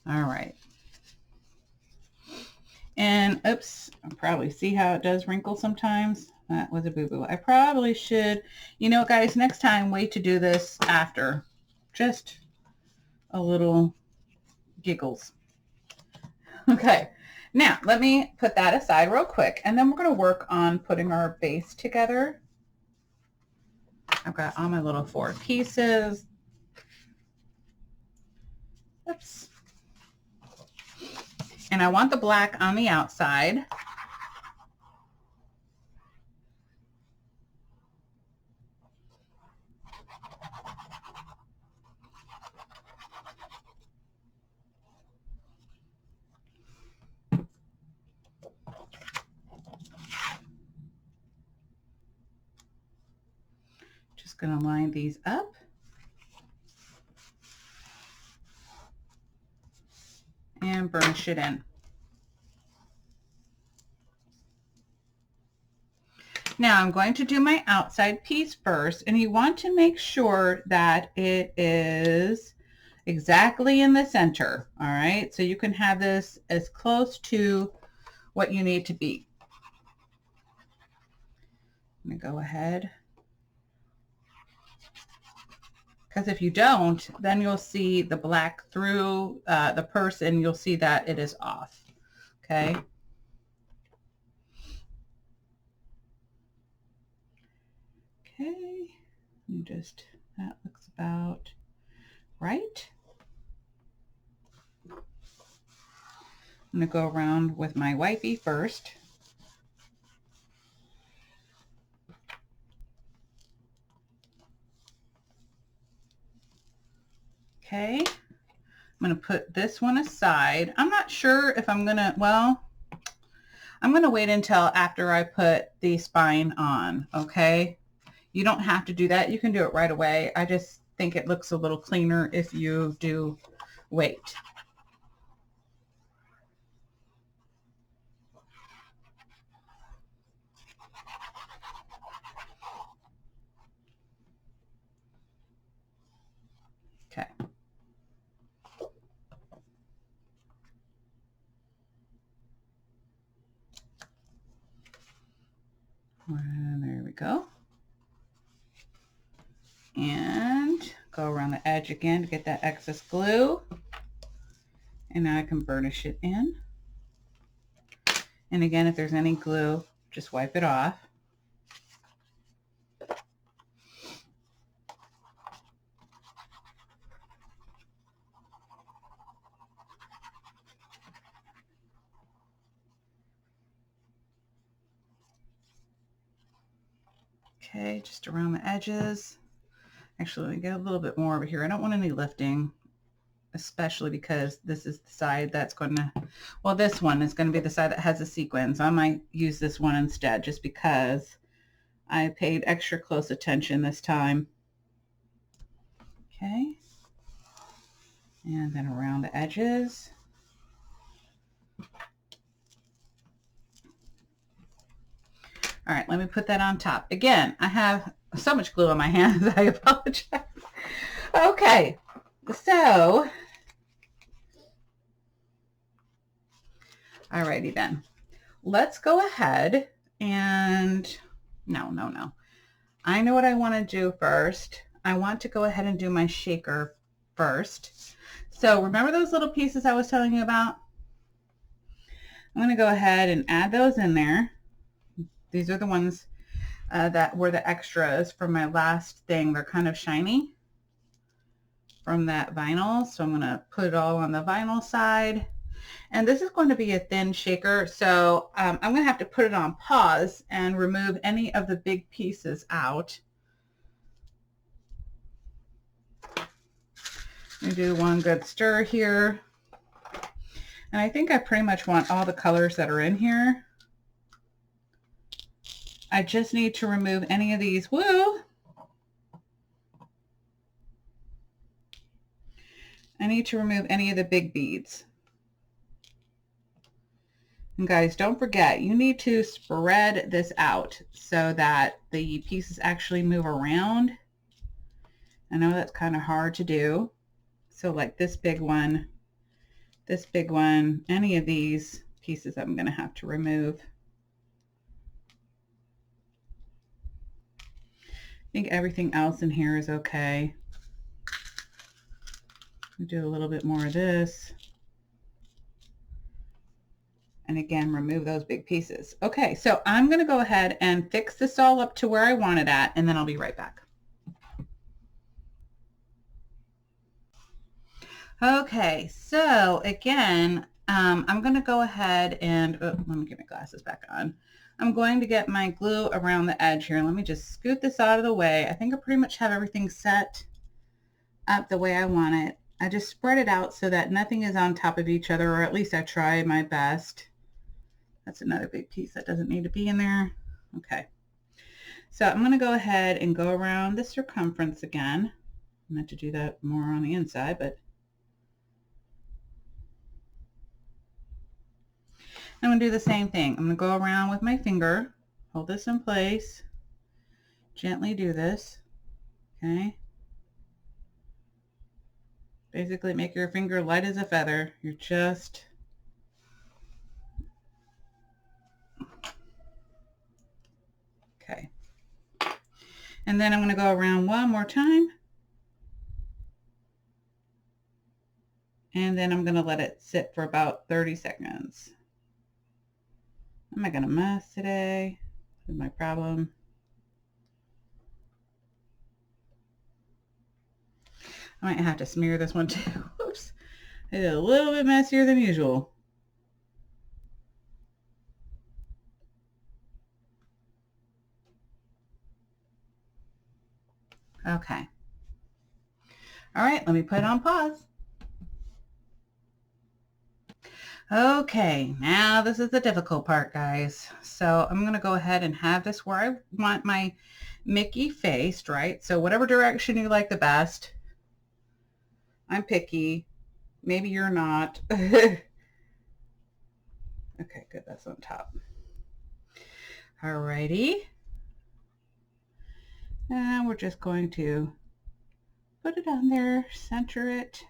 [SPEAKER 1] All right. And oops, I probably see how it does wrinkle sometimes. That was a boo-boo. I probably should, you know, guys, next time wait to do this after. Just a little giggles. Okay, now let me put that aside real quick, and then we're going to work on putting our base together. I've got all my little 4 pieces. Oops. And I want the black on the outside. Just going to line these up. And burnish it in. Now I'm going to do my outside piece first, and you want to make sure that it is exactly in the center. All right, so you can have this as close to what you need to be. I'm going to go ahead, because if you don't, then you'll see the black through the purse, and you'll see that it is off. Okay. Okay, and just, that looks about right. I'm going to go around with my wifey first. Okay, I'm going to put this one aside. I'm not sure if I'm going to, well, I'm going to wait until after I put the spine on, okay? You don't have to do that. You can do it right away. I just think it looks a little cleaner if you do wait. Okay. And there we go. And go around the edge again to get that excess glue. And now I can burnish it in. And again, if there's any glue, just wipe it off. Okay, just around the edges. Actually, let me get a little bit more over here. I don't want any lifting. especially because this is the side that's going to, well, this one is going to be the side that has the sequins. I might use this one instead just because I paid extra close attention this time. Okay. And then around the edges. All right, let me put that on top. Again, I have so much glue on my hands. I apologize. Okay, so, alrighty then. Let's go ahead and, no. I know what I want to do first. I want to go ahead and do my shaker first. So remember those little pieces I was telling you about? I'm going to go ahead and add those in there. These are the ones that were the extras from my last thing. They're kind of shiny from that vinyl. So I'm going to put it all on the vinyl side. And this is going to be a thin shaker. So I'm going to have to put it on pause and remove any of the big pieces out. I'm going to do one good stir here. And I think I pretty much want all the colors that are in here. I just need to remove any of these. Woo! I need to remove any of the big beads. And guys, don't forget, you need to spread this out so that the pieces actually move around. I know that's kind of hard to do. So like this big one, any of these pieces I'm going to have to remove. I think everything else in here is okay. Do a little bit more of this. And again, remove those big pieces. Okay, so I'm going to go ahead and fix this all up to where I want it at, and then I'll be right back. Okay, so again, I'm going to go ahead and, let me get my glasses back on. I'm going to get my glue around the edge here. Let me just scoot this out of the way. I think I pretty much have everything set up the way I want it. I just spread it out so that nothing is on top of each other, or at least I try my best. That's another big piece that doesn't need to be in there. Okay. So I'm going to go ahead and go around the circumference again. I meant to do that more on the inside, but I'm going to do the same thing. I'm going to go around with my finger, hold this in place, gently do this, okay? Basically make your finger light as a feather. You're just, okay. And then I'm going to go around one more time. And then I'm going to let it sit for about 30 seconds. Am I going to mess today? This is my problem. I might have to smear this one too. Oops. I did a little bit messier than usual. Okay. All right, let me put it on pause. Okay, now this is the difficult part, guys. So I'm going to go ahead and have this where I want my Mickey faced, right? So whatever direction you like the best. I'm picky. Maybe you're not. Okay, good. That's on top. Alrighty. And we're just going to put it on there, center it.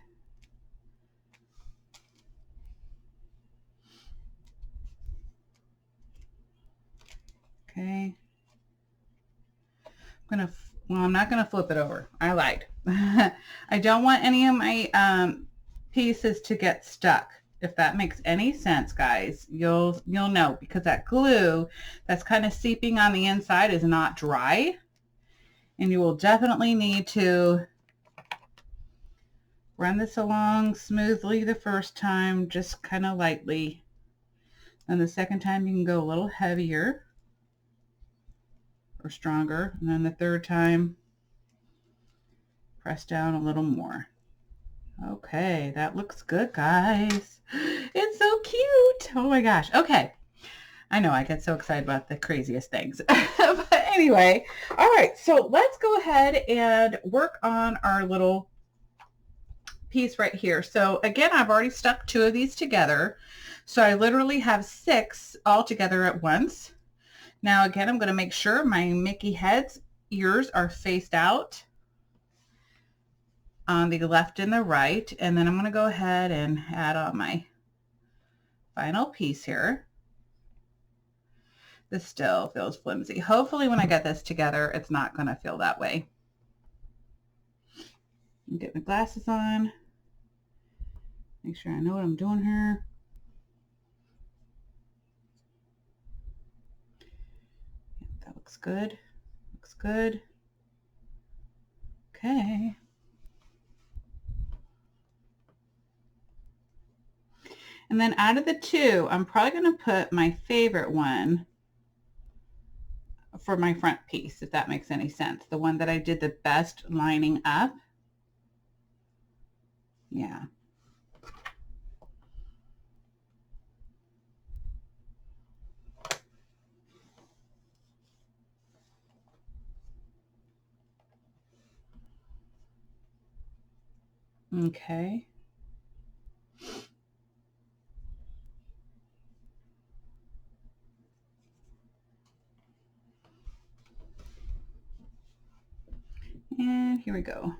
[SPEAKER 1] Okay. I'm not going to flip it over. I lied. I don't want any of my pieces to get stuck. If that makes any sense, guys, you'll know, because that glue that's kind of seeping on the inside is not dry. And you will definitely need to run this along smoothly the first time, just kind of lightly. And the second time you can go a little heavier or stronger. And then the third time, press down a little more. Okay, that looks good, guys. It's so cute. Oh my gosh. Okay. I know I get so excited about the craziest things. But anyway, all right, so let's go ahead and work on our little piece right here. So again, I've already stuck 2 of these together. So I literally have 6 all together at once. Now again, I'm going to make sure my Mickey head's ears are faced out on the left and the right. And then I'm going to go ahead and add on my final piece here. This still feels flimsy. Hopefully when I get this together, it's not going to feel that way. Get my glasses on. Make sure I know what I'm doing here. That looks good. Looks good. Okay. And then out of the 2, I'm probably going to put my favorite one for my front piece, if that makes any sense. The one that I did the best lining up. Yeah. Okay. And here we go.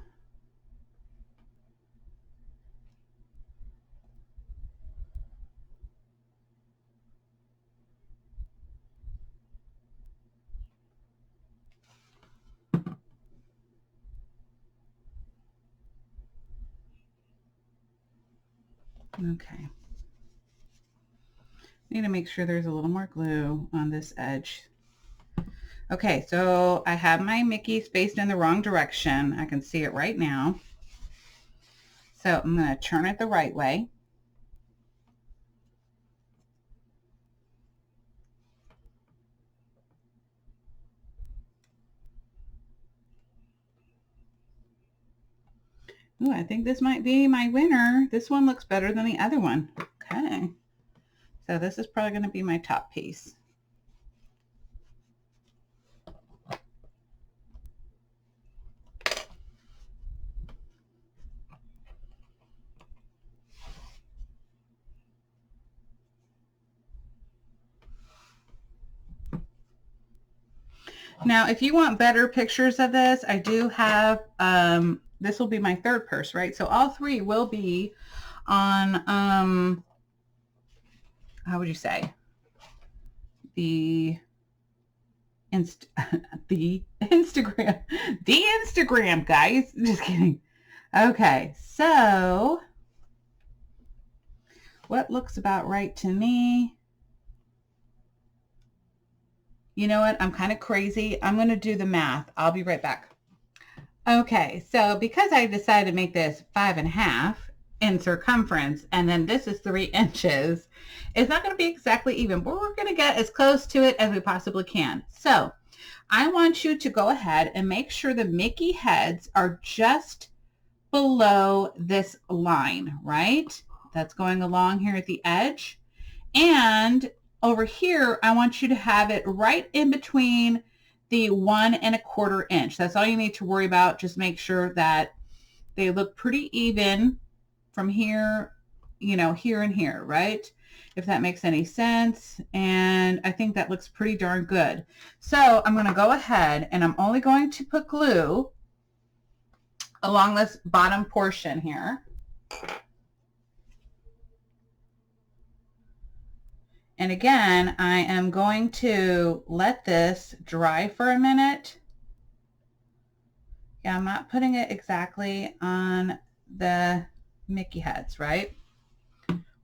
[SPEAKER 1] Okay. Need to make sure there's a little more glue on this edge. Okay, so I have my Mickey spaced in the wrong direction. I can see it right now. So I'm going to turn it the right way. Ooh, I think this might be my winner. This one looks better than the other one. Okay. So this is probably going to be my top piece. Now, if you want better pictures of this, I do have, this will be my 3rd purse, right? So all 3 will be on, how would you say? The Instagram, guys. Just kidding. Okay, so what looks about right to me? You know what? I'm kind of crazy. I'm going to do the math. I'll be right back. Okay, so because I decided to make this 5.5 in circumference, and then this is 3 inches, it's not going to be exactly even, but we're going to get as close to it as we possibly can. So I want you to go ahead and make sure the Mickey heads are just below this line, right? That's going along here at the edge. And over here, I want you to have it right in between the 1 1/4 inch. That's all you need to worry about. Just make sure that they look pretty even from here, you know, here and here, right? If that makes any sense. And I think that looks pretty darn good. So I'm going to go ahead and I'm only going to put glue along this bottom portion here. And again, I am going to let this dry for a minute. Yeah, I'm not putting it exactly on the Mickey heads, right?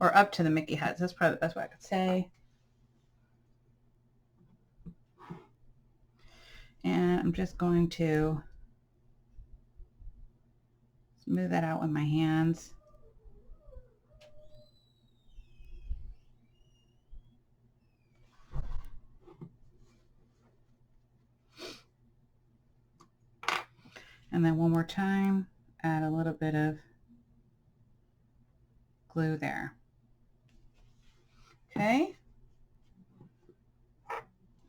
[SPEAKER 1] Or up to the Mickey heads. That's probably the best way I could say. And I'm just going to smooth that out with my hands. And then one more time, add a little bit of glue there. Okay.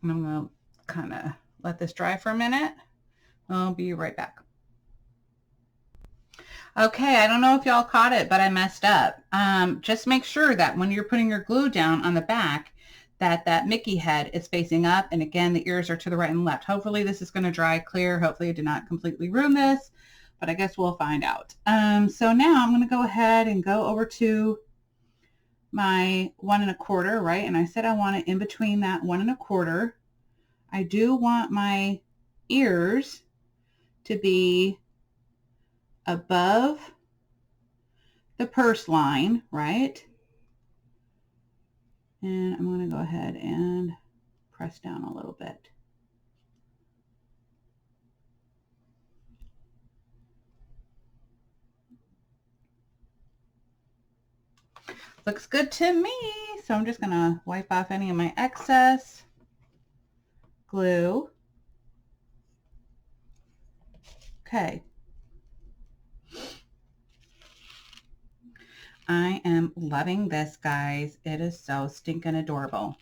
[SPEAKER 1] And I'm going to kind of let this dry for a minute. I'll be right back. Okay, I don't know if y'all caught it, but I messed up. Just make sure that when you're putting your glue down on the back, that Mickey head is facing up, and again, the ears are to the right and left. Hopefully this is going to dry clear. Hopefully I did not completely ruin this, but I guess we'll find out. So now I'm going to go ahead and go over to my 1 1/4, right? And I said I want it in between that 1 1/4. I do want my ears to be above the purse line, right? And I'm going to go ahead and press down a little bit. Looks good to me. So I'm just going to wipe off any of my excess glue. Okay. I am loving this, guys. It is so stinking adorable.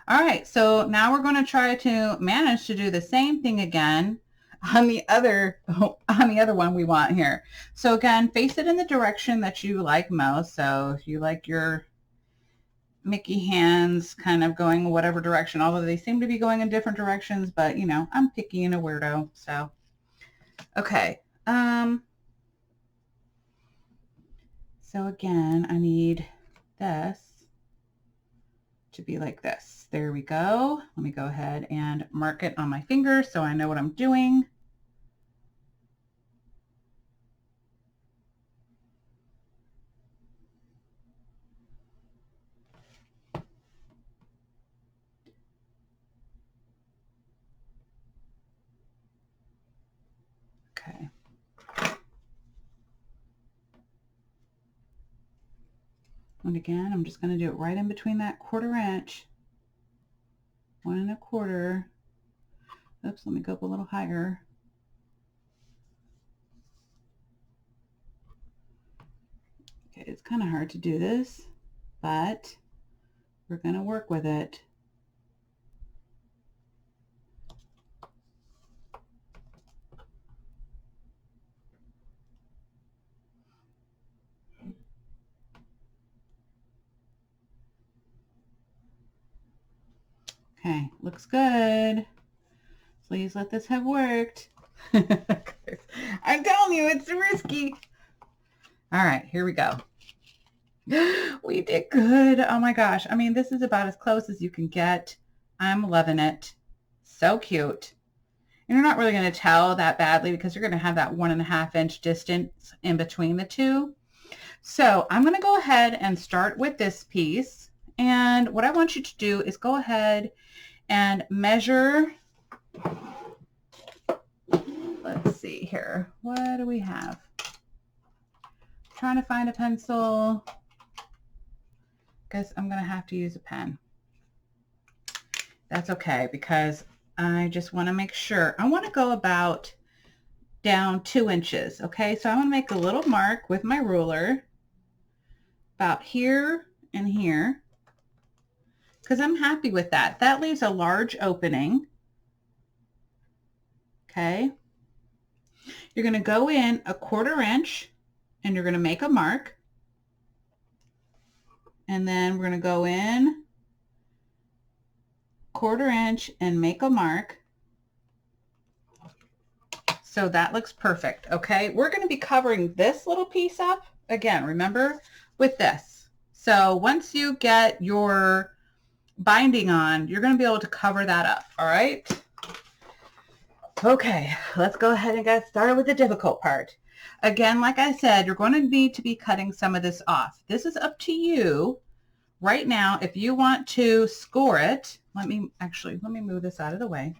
[SPEAKER 1] All right, so now we're going to try to manage to do the same thing again on the other one we want here. So again, face it in the direction that you like most. So if you like your Mickey hands kind of going whatever direction, although they seem to be going in different directions, but you know, I'm picky and a weirdo. So, okay. So again, I need this to be like this. There we go. Let me go ahead and mark it on my finger so I know what I'm doing. Okay. And again, I'm just going to do it right in between that 1/4 inch. 1 1/4. Oops, let me go up a little higher. Okay, it's kind of hard to do this, but we're going to work with it. Okay, looks good. Please let this have worked. I'm telling you, it's risky. All right, here we go. We did good. Oh my gosh. I mean, this is about as close as you can get. I'm loving it. So cute. And you're not really going to tell that badly because you're going to have that 1 1/2 inch distance in between the two. So I'm going to go ahead and start with this piece. And what I want you to do is go ahead and measure. Let's see here. What do we have? Trying to find a pencil. Guess I'm going to have to use a pen. That's okay because I just want to make sure. I want to go about down 2 inches. Okay, so I'm going to make a little mark with my ruler about here and here because I'm happy with that. That leaves a large opening. Okay, you're going to go in a 1/4 inch and you're going to make a mark. And then we're going to go in 1/4 inch and make a mark. So that looks perfect. Okay, we're going to be covering this little piece up again, remember, with this. So once you get your binding on, you're going to be able to cover that up. All right. Okay, let's go ahead and get started with the difficult part. Again, like I said, you're going to need to be cutting some of this off. This is up to you right now. If you want to score it, let me move this out of the way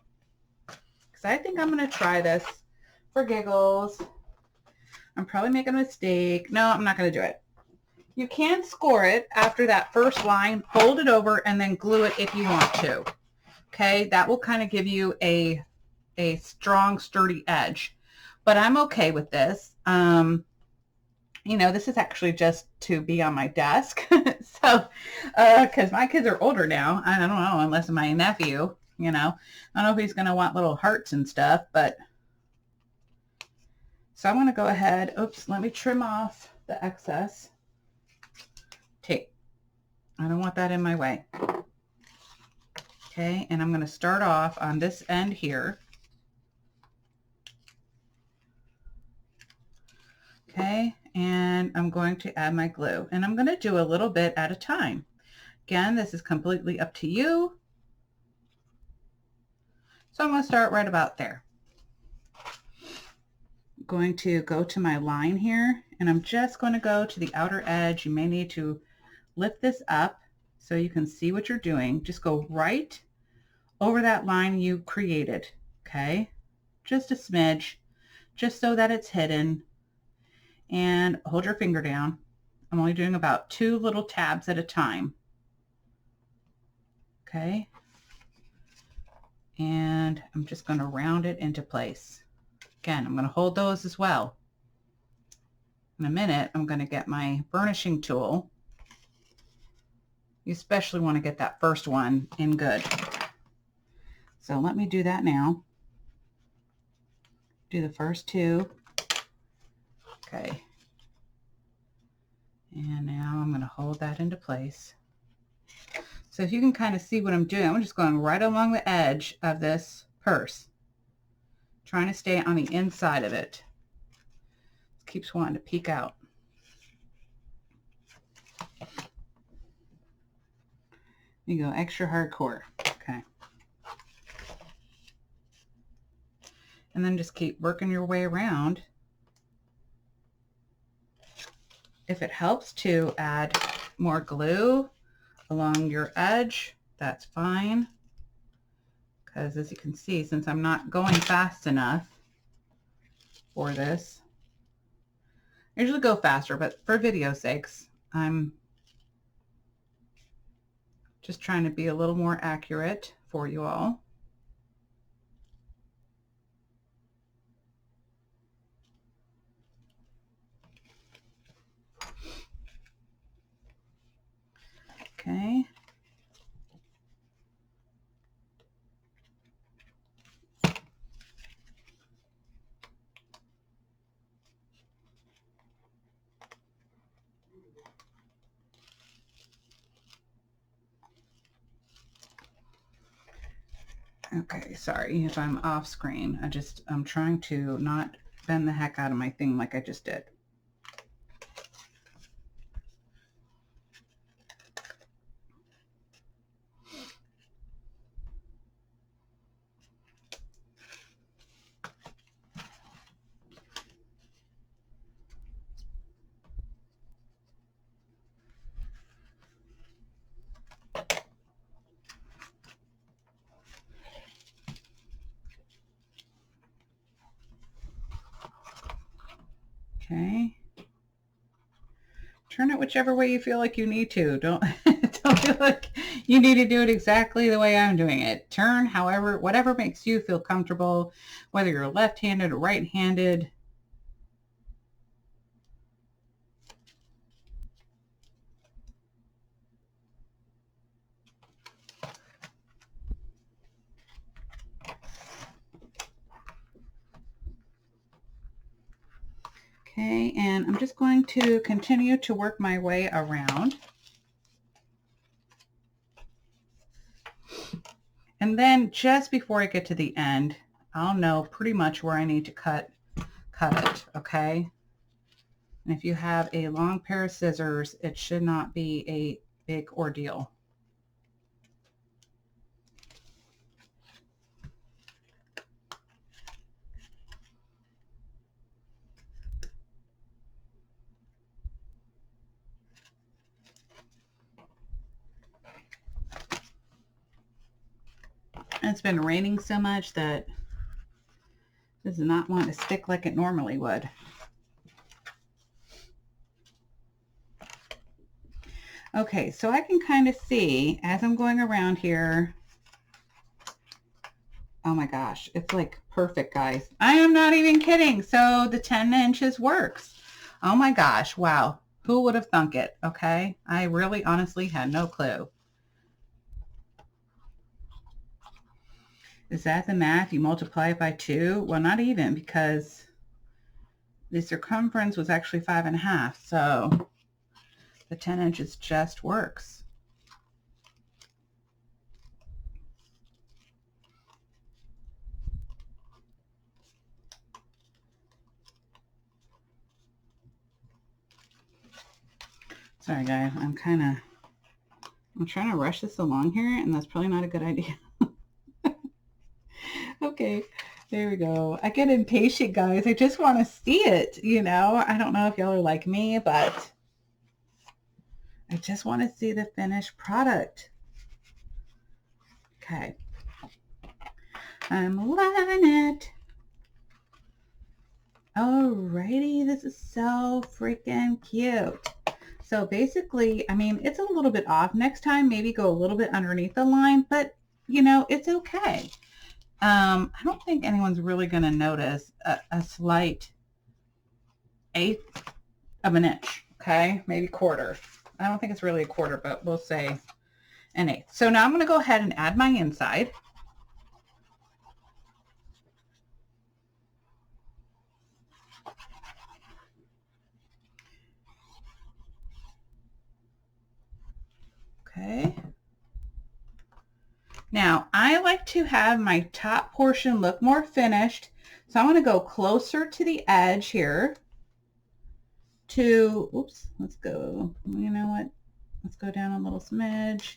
[SPEAKER 1] because I think I'm going to try this for giggles. I'm probably making a mistake. No, I'm not going to do it. You can score it after that first line, fold it over, and then glue it if you want to. Okay, that will kind of give you a strong, sturdy edge. But I'm okay with this. And You know, this is actually just to be on my desk. So, because my kids are older now, I don't know, unless my nephew, you know, I don't know if he's going to want little hearts and stuff, but so I'm going to go ahead. Oops, let me trim off the excess tape. I don't want that in my way. Okay, and I'm going to start off on this end here. Okay, and I'm going to add my glue, and I'm going to do a little bit at a time. Again, this is completely up to you. So I'm going to start right about there. I'm going to go to my line here, and I'm just going to go to the outer edge. You may need to lift this up so you can see what you're doing. Just go right over that line you created, okay? Just a smidge, just so that it's hidden. And hold your finger down. I'm only doing about 2 little tabs at a time. Okay. And I'm just going to round it into place. Again, I'm going to hold those as well. In a minute, I'm going to get my burnishing tool. You especially want to get that first one in good. So let me do that now. Do the first 2. Okay. And now I'm going to hold that into place. So if you can kind of see what I'm doing, I'm just going right along the edge of this purse, trying to stay on the inside of it. It keeps wanting to peek out. You go extra hardcore. Okay. And then just keep working your way around. If it helps to add more glue along your edge, that's fine. Because as you can see, since I'm not going fast enough for this, I usually go faster, but for video sakes, I'm just trying to be a little more accurate for you all. Okay. Okay, sorry if I'm off screen. I'm trying to not bend the heck out of my thing like I just did. Okay. Turn it whichever way you feel like you need to. Don't feel like you need to do it exactly the way I'm doing it. Turn however, whatever makes you feel comfortable, whether you're left-handed or right-handed. Okay, and I'm just going to continue to work my way around. And then just before I get to the end, I'll know pretty much where I need to cut it, okay? And if you have a long pair of scissors, it should not be a big ordeal. It's been raining so much that it does not want to stick like it normally would. Okay, so I can kind of see as I'm going around here. Oh my gosh, it's like perfect, guys. I am not even kidding. So the 10 inches works. Oh my gosh, wow. Who would have thunk it? Okay. I really honestly had no clue. Is that the math? You multiply it by 2? Well, not even, because the circumference was actually 5.5. So the 10 inches just works. Sorry guys, I'm trying to rush this along here, and that's probably not a good idea. Okay, there we go. I get impatient, guys. I just want to see it, you know. I don't know if y'all are like me, but I just want to see the finished product. Okay. I'm loving it. Alrighty, this is so freaking cute. So basically, I mean, it's a little bit off. Next time, maybe go a little bit underneath the line, but you know, it's okay. I don't think anyone's really going to notice a slight 1/8 of an inch. Okay, maybe 1/4. I don't think it's really a 1/4, but we'll say 1/8. So now I'm going to go ahead and add my inside. Okay. Now, I like to have my top portion look more finished, so I'm going to go closer to the edge here to, oops, let's go, you know what, let's go down a little smidge.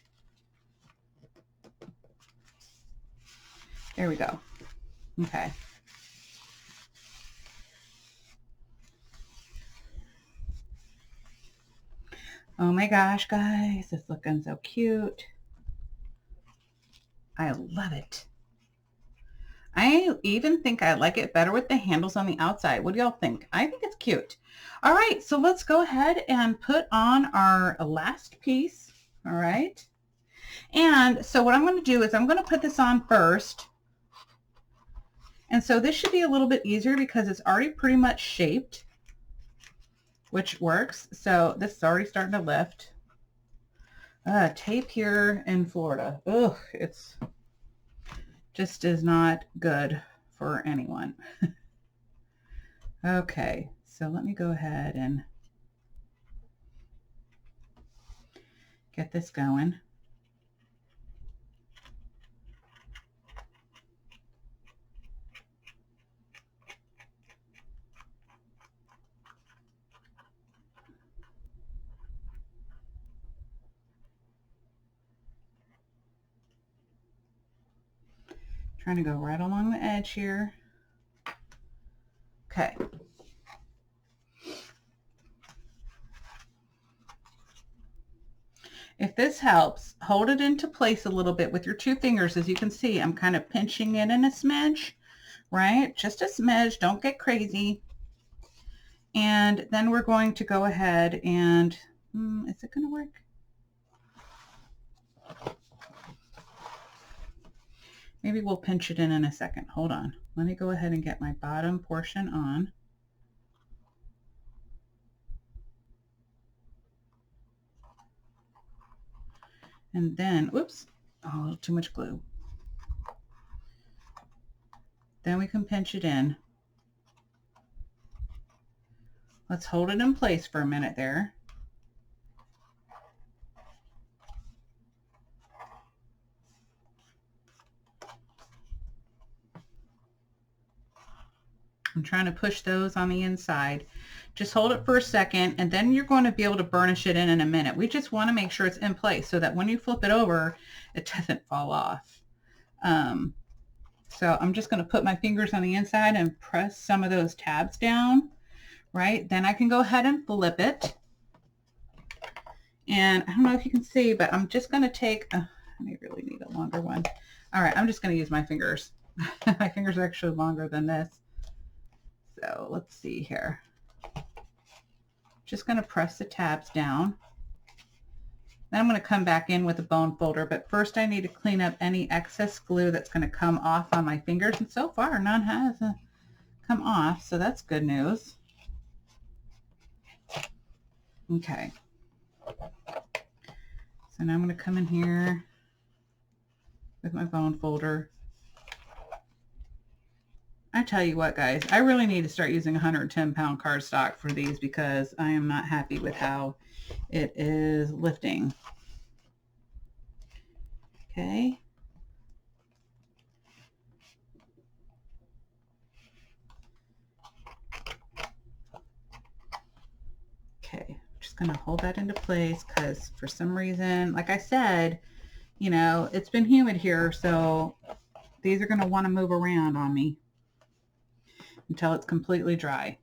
[SPEAKER 1] There we go. Okay. Oh my gosh, guys, it's looking so cute. I love it. I even think I like it better with the handles on the outside. What do y'all think? I think it's cute. All right, so let's go ahead and put on our last piece. All right. And so what I'm going to do is I'm going to put this on first. And so this should be a little bit easier because it's already pretty much shaped, which works. So this is already starting to lift. Tape here in Florida. Ugh, it's just is not good for anyone. Okay, so let me go ahead and get this going. Trying to go right along the edge here. Okay. If this helps, hold it into place a little bit with your 2 fingers. As you can see, I'm kind of pinching it in a smidge, right? Just a smidge, don't get crazy. And then we're going to go ahead and, is it going to work? Maybe we'll pinch it in a second. Hold on. Let me go ahead and get my bottom portion on. And then, whoops, oh, a little too much glue. Then we can pinch it in. Let's hold it in place for a minute there. I'm trying to push those on the inside. Just hold it for a second, and then you're going to be able to burnish it in a minute. We just want to make sure it's in place so that when you flip it over, it doesn't fall off. So I'm just going to put my fingers on the inside and press some of those tabs down, right? Then I can go ahead and flip it. And I don't know if you can see, but I'm just going to take, I really need a longer one. All right, I'm just going to use my fingers. My fingers are actually longer than this. So let's see here. Just going to press the tabs down. Then I'm going to come back in with a bone folder, but first I need to clean up any excess glue that's going to come off on my fingers, and so far none has come off, so that's good news. Okay. So now I'm going to come in here with my bone folder. I tell you what, guys, I really need to start using 110-pound cardstock for these because I am not happy with how it is lifting. Okay. Okay, just going to hold that into place because for some reason, like I said, you know, it's been humid here, so these are going to want to move around on me until it's completely dry.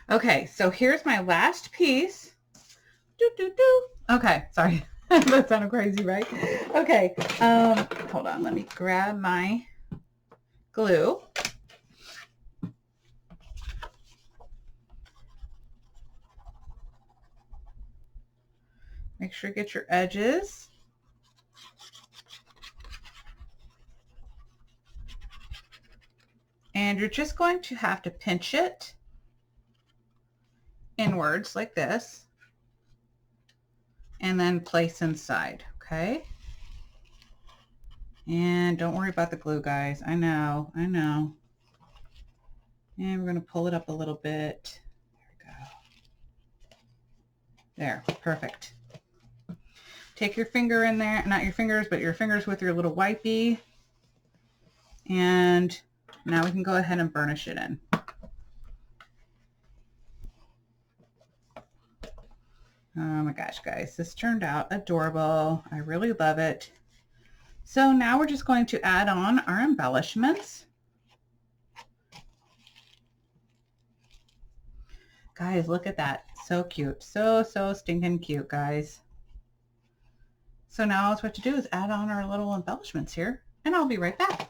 [SPEAKER 1] Okay, so here's my last piece. Okay, sorry. That sounded crazy, right? Okay, hold on. Let me grab my glue. Make sure you get your edges. And you're just going to have to pinch it inwards like this and then place inside, okay? And don't worry about the glue, guys. I know. And we're going to pull it up a little bit. There we go. There, perfect. Take your finger in there, not your fingers, but your fingers with your little wipey. And now we can go ahead and burnish it in. Oh my gosh, guys, this turned out adorable. I really love it. So now we're just going to add on our embellishments. Guys, look at that. So cute. So stinking cute, guys. So now all we have to do is add on our little embellishments here, and I'll be right back.